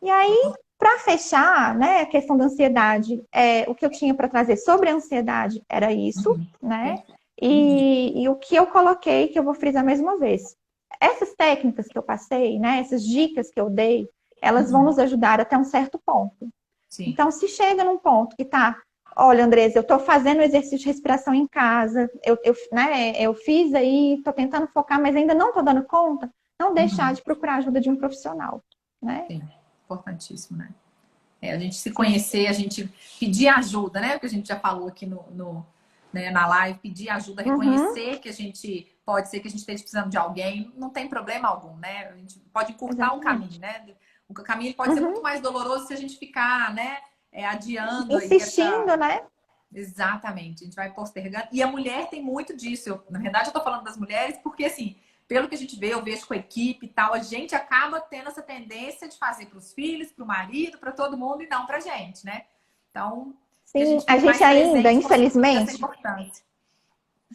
E aí, para fechar, né, a questão da ansiedade, o que eu tinha para trazer sobre a ansiedade era isso, né? E o que eu coloquei, que eu vou frisar mais uma vez. Essas técnicas que eu passei, né, essas dicas que eu dei, elas vão nos ajudar até um certo ponto. Sim. Então, se chega num ponto que tá, olha, Andressa, eu estou fazendo exercício de respiração em casa, eu fiz aí, estou tentando focar, mas ainda não estou dando conta, não deixar de procurar a ajuda de um profissional, né? Sim, importantíssimo, né? A gente se conhecer, a gente pedir ajuda, né? O que a gente já falou aqui né, na live, pedir ajuda, reconhecer que a gente pode ser que a gente esteja precisando de alguém, não tem problema algum, né? A gente pode encurtar o caminho, né? O caminho pode ser muito mais doloroso se a gente ficar, né? Adiando. Insistindo, né? Exatamente, a gente vai postergando. E a mulher tem muito disso. Na verdade, eu tô falando das mulheres porque, assim, pelo que a gente vê, eu vejo com a equipe e tal, a gente acaba tendo essa tendência de fazer para os filhos, para o marido, para todo mundo e não para a gente, né? Então, sim, a gente ainda, infelizmente.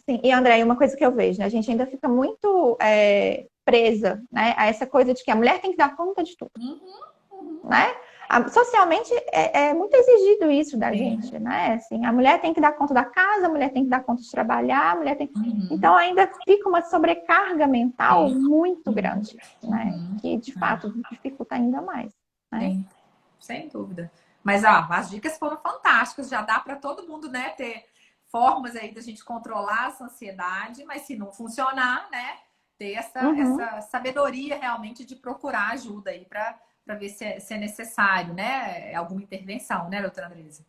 Sim, e André, uma coisa que eu vejo, né? A gente ainda fica muito presa, né, a essa coisa de que a mulher tem que dar conta de tudo, né? Socialmente é muito exigido isso da gente, né? Assim, a mulher tem que dar conta da casa, a mulher tem que dar conta de trabalhar, a mulher tem... Então ainda fica uma sobrecarga mental muito grande, né? Que de fato dificulta ainda mais, né? Sim, sem dúvida. Mas as dicas foram fantásticas, já dá para todo mundo, né, ter formas aí da gente controlar essa ansiedade, mas se não funcionar, né, ter Uhum. essa sabedoria realmente de procurar ajuda aí para ver se é necessário, né? Alguma intervenção, né, doutora Andresa?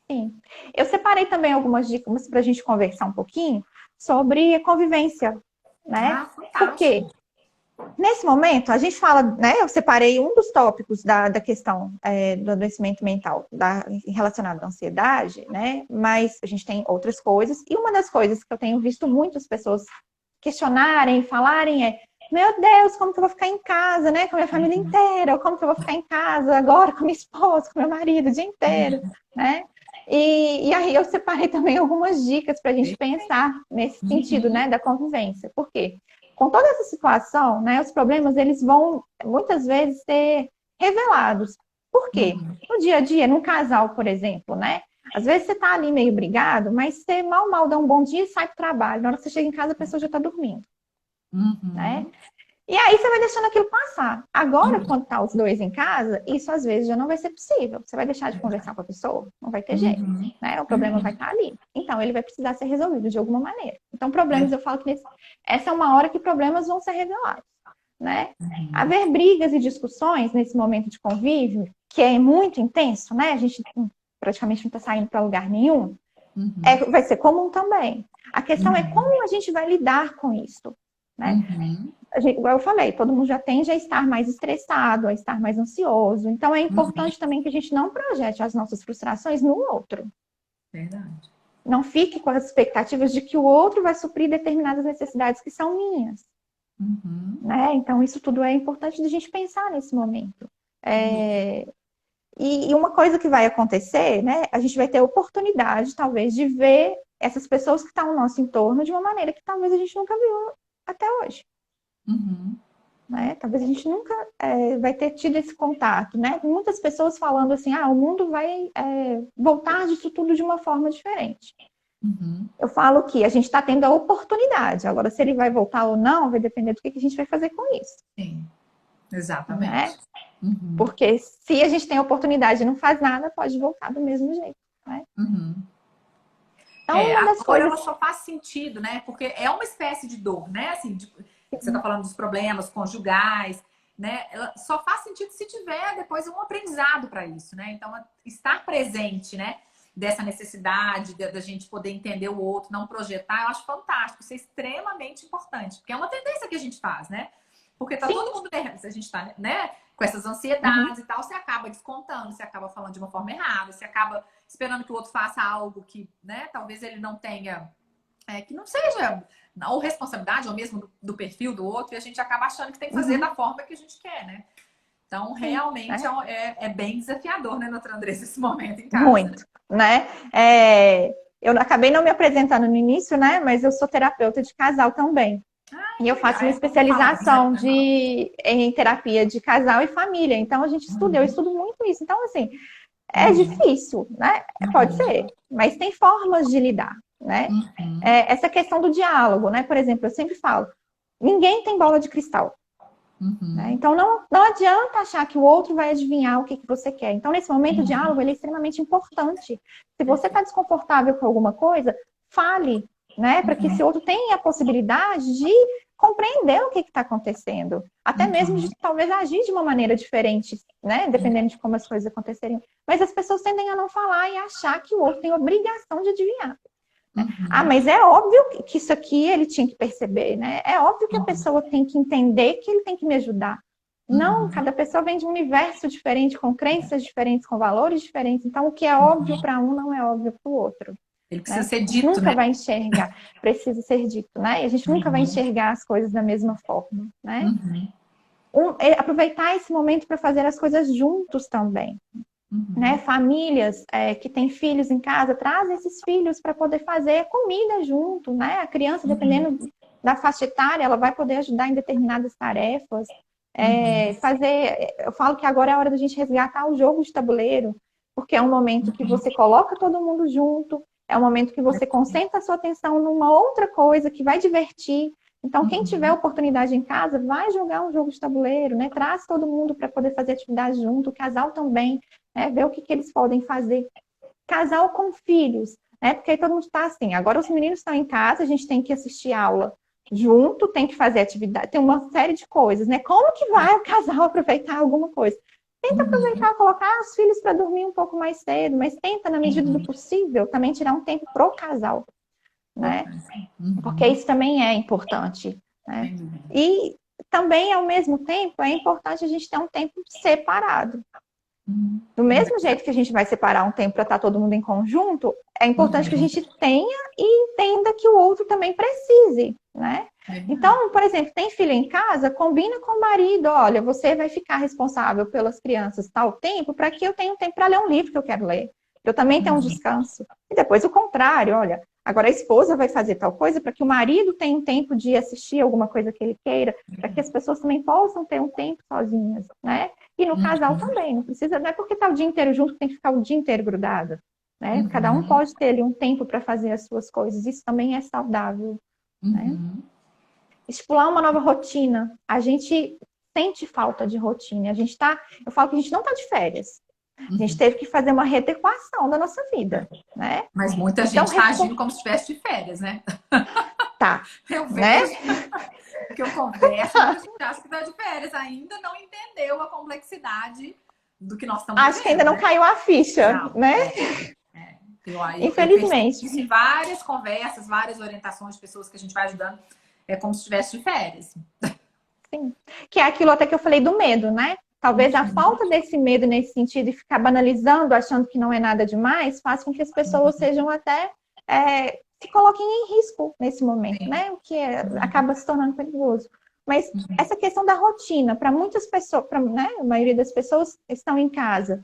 Sim. Eu separei também algumas dicas para a gente conversar um pouquinho sobre convivência, né? Ah, fantástico. Porque nesse momento a gente fala, né? Eu separei um dos tópicos da questão do adoecimento mental relacionado à ansiedade, né? Mas a gente tem outras coisas, e uma das coisas que eu tenho visto muitas pessoas questionarem, falarem meu Deus, como que eu vou ficar em casa, né? Com a minha família inteira, ou como que eu vou ficar em casa agora com minha esposa, com meu marido o dia inteiro, né? E aí eu separei também algumas dicas para a gente pensar nesse sentido, Uhum, né, da convivência. Por quê? Com toda essa situação, né, os problemas eles vão muitas vezes ser revelados. Por quê? uhum, No dia a dia, num casal, por exemplo, né? Às vezes você tá ali meio brigado, mas você mal dá um bom dia e sai pro trabalho. Na hora que você chega em casa, a pessoa já tá dormindo, né? uhum, E aí você vai deixando aquilo passar. Agora, uhum, quando tá os dois em casa, isso às vezes já não vai ser possível. Você vai deixar de conversar com a pessoa? Não vai ter jeito, uhum, né? O problema vai uhum. estar ali. Então, ele vai precisar ser resolvido de alguma maneira. Então, problemas, É, eu falo que essa é uma hora que problemas vão ser revelados, né? uhum, Haver brigas e discussões nesse momento de convívio, que é muito intenso, né? A gente praticamente não está saindo para lugar nenhum, uhum, vai ser comum também. A questão é uhum, como a gente vai lidar com isso, né? uhum, Igual eu falei, todo mundo já tende a estar mais estressado, a estar mais ansioso. Então, é uhum. importante também que a gente não projete as nossas frustrações no outro. Verdade. Não fique com as expectativas de que o outro vai suprir determinadas necessidades que são minhas, Uhum. né? Então, isso tudo é importante de a gente pensar nesse momento. É... E uma coisa que vai acontecer, né? A gente vai ter a oportunidade, talvez, de ver essas pessoas que estão ao nosso entorno de uma maneira que talvez a gente nunca viu até hoje. Uhum. Né? Talvez a gente nunca vai ter tido esse contato, né? Muitas pessoas falando assim, o mundo vai voltar disso tudo de uma forma diferente. Uhum. Eu falo que a gente está tendo a oportunidade. Agora, se ele vai voltar ou não, vai depender do que a gente vai fazer com isso, Sim, né? exatamente. Uhum. Porque se a gente tem a oportunidade e não faz nada, pode voltar do mesmo jeito, né? Uhum. Então, É, uma a das dor coisas... ela só faz sentido, né? Porque é uma espécie de dor, né? Assim, você está falando dos problemas conjugais, né? Ela só faz sentido se tiver depois um aprendizado para isso, né? Então, estar presente, né? Dessa necessidade da gente poder entender o outro, não projetar, eu acho fantástico, isso é extremamente importante, porque é uma tendência que a gente faz, né? Porque tá Sim. todo mundo nervoso, a gente tá, né? Com essas Uhum. ansiedades e tal, você acaba descontando, você acaba falando de uma forma errada, você acaba esperando que o outro faça algo que, né, talvez ele não tenha, que não seja ou responsabilidade ou mesmo do perfil do outro, e a gente acaba achando que tem que fazer Uhum. da forma que a gente quer, né? Então, Sim, realmente né? é bem desafiador, né, doutora Andressa, esse momento em casa, né? Muito, né? Eu acabei não me apresentando no início, né? Mas eu sou terapeuta de casal também. Ai, E que eu legal. faço uma Vamos falar disso especialização depois. em terapia de casal e família. Então, a gente estuda, eu Uhum, estudo muito isso. Então, assim, é uhum, difícil, né? Pode ser, mas tem formas de lidar, né? uhum, Essa questão do diálogo, né? Por exemplo, eu sempre falo, ninguém tem bola de cristal. Né? uhum, Então, não adianta achar que o outro vai adivinhar o que você quer. Então, nesse momento, o uhum. diálogo ele é extremamente importante. Se você está Perfeito. desconfortável com alguma coisa, fale, né? Para que esse Uhum, outro tenha a possibilidade de compreender o que está acontecendo. Até mesmo de uhum, talvez agir de uma maneira diferente, né? Dependendo de como as coisas aconteceriam. Mas as pessoas tendem a não falar e achar que o outro tem obrigação de adivinhar. Né? uhum, Mas é óbvio que isso aqui ele tinha que perceber, né? É óbvio que a uhum, pessoa tem que entender que ele tem que me ajudar. Não, uhum. cada pessoa vem de um universo diferente, com crenças diferentes, com valores diferentes. Então, o que é óbvio para um não é óbvio para o outro. Ele precisa Né? ser A gente dito, nunca né? vai enxergar, precisa ser dito, né? E a gente nunca vai Uhum, enxergar as coisas da mesma forma, né? uhum, Aproveitar esse momento para fazer as coisas juntos também, né? uhum, Famílias que têm filhos em casa, trazem esses filhos para poder fazer comida junto, né? A criança, uhum, dependendo da faixa etária, ela vai poder ajudar em determinadas tarefas. uhum, Eu falo que agora é a hora da gente resgatar o jogo de tabuleiro, porque é um momento que você coloca todo mundo junto, é um momento que você concentra a sua atenção numa outra coisa que vai divertir. Então, quem tiver uhum, oportunidade em casa, vai jogar um jogo de tabuleiro, né? Traz todo mundo para poder fazer atividade junto, o casal também, né? Ver o que eles podem fazer. Casal com filhos, né? Porque aí todo mundo está assim, agora os meninos estão em casa, a gente tem que assistir aula junto, tem que fazer atividade, tem uma série de coisas, né? Como que vai o casal aproveitar alguma coisa? Tenta Uhum. aproveitar, colocar os filhos para dormir um pouco mais cedo, mas tenta, na medida do Uhum. possível, também tirar um tempo pro casal, né? Porque Uhum. isso também é importante, né? Sem dúvida. E também, ao mesmo tempo, é importante a gente ter um tempo separado. Uhum. Do É mesmo jeito verdade. que a gente vai separar um tempo para estar todo mundo em conjunto, é importante que a Uhum. gente tenha e entenda que o outro também precise, né? Verdade. Então, por exemplo, tem filho em casa, combina com o marido, olha, você vai ficar responsável pelas crianças tal tempo, para que eu tenha um tempo para ler um livro que eu quero ler. Eu também tenho um Uhum. descanso. E depois o contrário, olha, agora a esposa vai fazer tal coisa para que o marido tenha um tempo de assistir alguma coisa que ele queira, para que as pessoas também possam ter um tempo sozinhas, né? E no casal Uhum. também, não precisa, não é porque tá o dia inteiro junto que tem que ficar o dia inteiro grudado, né? Cada um Uhum. pode ter ali um tempo para fazer as suas coisas, isso também é saudável, né? Uhum. Estipular uma nova rotina, a gente sente falta de rotina, a gente tá, eu falo que a gente não tá de férias, a gente Uhum. teve que fazer uma readequação da nossa vida, né? Mas muita Então, gente está agindo como se estivesse de férias, né? tá, Eu né? vejo que eu converso, muita gente acha que está de férias, ainda não entendeu a complexidade do que nós estamos Acho que ainda vivendo, não né? caiu a ficha, Não, né? eu percebo Infelizmente. isso em várias conversas, várias orientações de pessoas que a gente vai ajudando, é como se estivesse de férias. Sim. Que é aquilo até que eu falei do medo, né? Talvez a Uhum. falta desse medo nesse sentido e ficar banalizando, achando que não é nada demais, faz com que as pessoas sejam até se coloquem em risco nesse momento, Sim. né? O que acaba se tornando perigoso. Mas essa questão da rotina, para muitas pessoas, né, a maioria das pessoas estão em casa,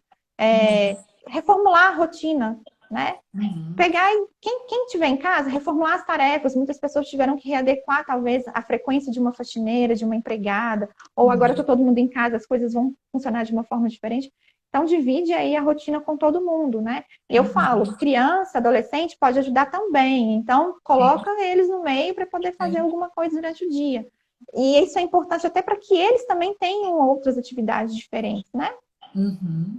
reformular a rotina, né? Uhum. Pegar e quem tiver em casa, reformular as tarefas. Muitas pessoas tiveram que readequar, talvez, a frequência de uma faxineira, de uma empregada, ou agora está Uhum. todo mundo em casa, as coisas vão funcionar de uma forma diferente. Então, divide aí a rotina com todo mundo, né? E eu falo, Uhum. criança, adolescente pode ajudar também. Então, Sim, coloca eles no meio para poder fazer sim. alguma coisa durante o dia. E isso é importante até para que eles também tenham outras atividades diferentes, né? Uhum.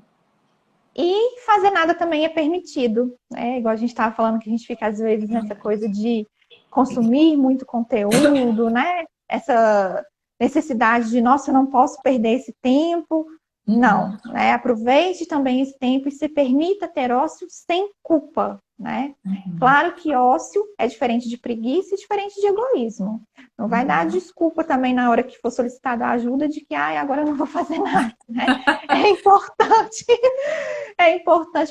E fazer nada também é permitido, né? Igual a gente estava falando que a gente fica, às vezes, nessa coisa de consumir muito conteúdo, né? Essa necessidade de, nossa, eu não posso perder esse tempo. Uhum. Não, né? Aproveite também esse tempo e se permita ter ócio sem culpa, né? Uhum. Claro que ócio é diferente de preguiça e diferente de egoísmo. Não vai dar Uhum. desculpa também na hora que for solicitada a ajuda de que, ai, agora eu não vou fazer nada, né? É importante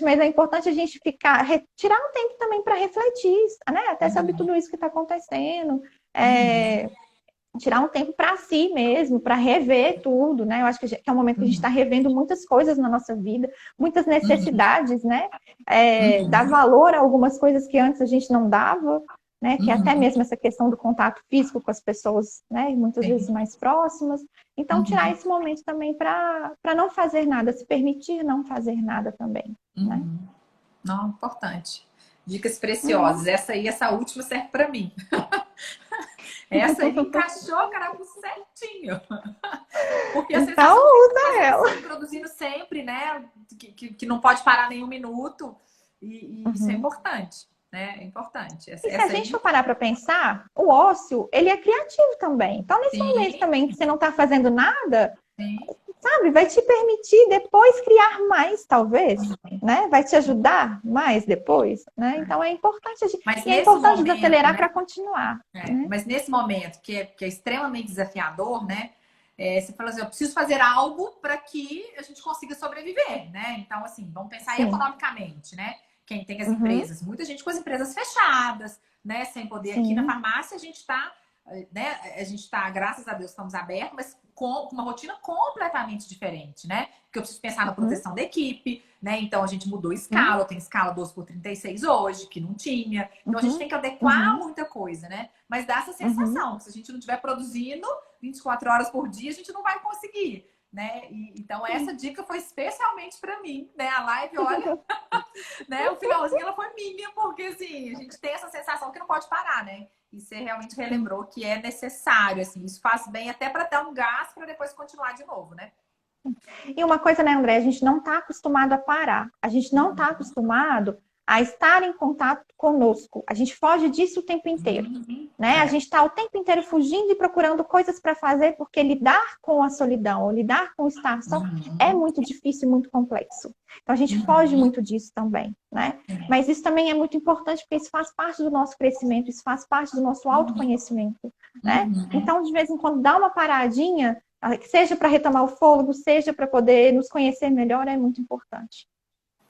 mas é importante a gente tirar um tempo também para refletir, né? Até sobre tudo isso que está acontecendo. É, tirar um tempo para si mesmo, para rever tudo, né? Eu acho que é um momento que a gente está Uhum. revendo muitas coisas na nossa vida, muitas Uhum. necessidades, né? Dar Uhum. valor a algumas coisas que antes a gente não dava, né? Que é até Uhum. mesmo essa questão do contato físico com as pessoas, né? Muitas vezes Sim. mais próximas. Então, tirar Uhum. esse momento também para não fazer nada, se permitir não fazer nada também, né? Uhum. Não, importante. Dicas Uhum. preciosas. Essa aí, essa última serve para mim. Essa aí encaixou, carapuça, certinho. Porque a Então, sensação que a gente está usa fazendo ela. assim, produzindo sempre, né? Que não pode parar nenhum minuto. E isso é Uhum. importante, né? É importante. E se a Essa gente aí, for parar para pensar, o ócio, ele é criativo também. Então, nesse momento sim, também que você não está fazendo nada, sim. sabe, vai te permitir depois criar mais, talvez, né? Vai te ajudar mais depois, né? Então, é importante, Mas e é nesse importante momento, desacelerar né? para continuar, né? Mas nesse momento, que é extremamente desafiador, né? Você fala assim, eu preciso fazer algo para que a gente consiga sobreviver, né? Então, assim, vamos pensar Sim. economicamente, né? Quem tem as Uhum. empresas, muita gente com as empresas fechadas, né? Sem poder. Aqui na Sim. farmácia a gente está, né? A gente está, graças a Deus, estamos abertos, mas com uma rotina completamente diferente, né? Porque eu preciso pensar na Uhum. proteção da equipe, né? Então a gente mudou Uhum. escala, tem escala 12 por 36 hoje, que não tinha. Então a gente Uhum. tem que adequar Uhum. muita coisa, né? Mas dá essa Uhum. sensação que se a gente não estiver produzindo 24 horas por dia, a gente não vai conseguir, né? Então essa dica foi especialmente para mim, né? A live, olha, né? O finalzinho ela foi minha, porque assim, a gente tem essa sensação que não pode parar, né? E você realmente Sim. relembrou que é necessário, assim, isso faz bem até para dar um gás para depois continuar de novo, né? E uma coisa, né, André? A gente não está acostumado a parar. A gente não está acostumado a estar em contato conosco. A gente foge disso o tempo inteiro, né? A gente está o tempo inteiro fugindo e procurando coisas para fazer, porque lidar com a solidão, ou lidar com o estar só, é muito difícil, muito complexo. Então, a gente foge muito disso também, né? Mas isso também é muito importante, porque isso faz parte do nosso crescimento, isso faz parte do nosso autoconhecimento, né? Então, de vez em quando, dá uma paradinha, seja para retomar o fôlego, seja para poder nos conhecer melhor, é muito importante.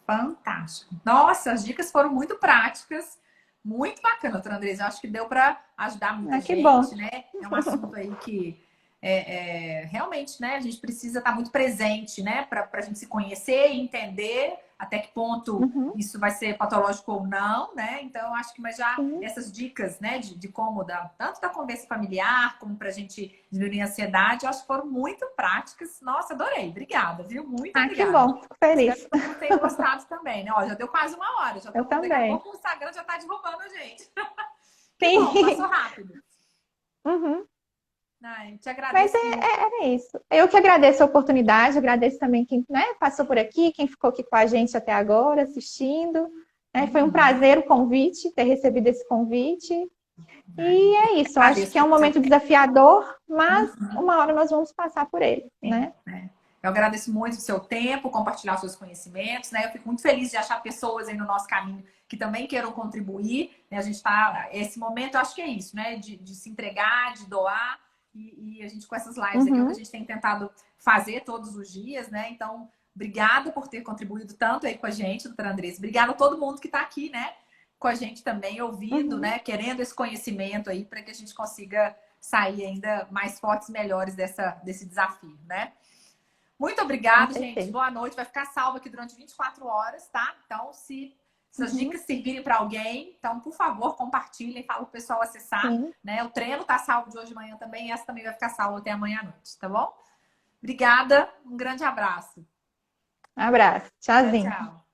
Fantástico. Nossa, as dicas foram muito práticas, muito bacana, doutora Andresa. Eu acho que deu para ajudar muita Que gente, bom. né? É um assunto aí que realmente, né? A gente precisa estar muito presente, né? Para a gente se conhecer e entender até que ponto isso vai ser patológico ou não, né? Então, eu acho que, mas já Sim. essas dicas, né? De como tanto da conversa familiar, como para a gente diminuir a ansiedade, eu acho que foram muito práticas. Nossa, adorei. Obrigada, viu? Muito Que obrigada. bom. Fico feliz. Espero que todo mundo tenha gostado também, né? Ó, já deu quase uma hora. Eu Daqui a também. pouco o Instagram já tá derrubando a gente. Que bom, passou Sim. rápido. Uhum. Ai, te Mas agradeço. era isso. Eu que agradeço a oportunidade, agradeço também quem, né, passou por aqui, quem ficou aqui com a gente até agora, assistindo. Foi um prazer o convite, ter recebido esse convite. E é isso, eu acho Agradeço que é um pelo seu momento tempo. desafiador, mas uma hora nós vamos passar por ele, né? Eu agradeço muito o seu tempo, compartilhar os seus conhecimentos, né? Eu fico muito feliz de achar pessoas aí no nosso caminho que também queiram contribuir, né? A gente tá, esse momento, eu acho que é isso, né? De se entregar, de doar, e a gente com essas lives aqui, é o que a gente tem tentado fazer todos os dias, né? Então, obrigada por ter contribuído tanto aí com a gente, doutora Andressa. Obrigada a todo mundo que está aqui, né? Com a gente também, ouvindo, né? Querendo esse conhecimento aí, para que a gente consiga sair ainda mais fortes, melhores desse desafio, né? Muito Com obrigada, gente. certeza. Boa noite. Vai ficar salvo aqui durante 24 horas, tá? Então, se essas dicas servirem para alguém, então, por favor, compartilhem, fala o pessoal acessar, Sim. né? O treino tá salvo de hoje de manhã também, e essa também vai ficar salva até amanhã à noite, tá bom? Obrigada, um grande abraço. Um abraço. Tchau, Tchauzinho. tchau.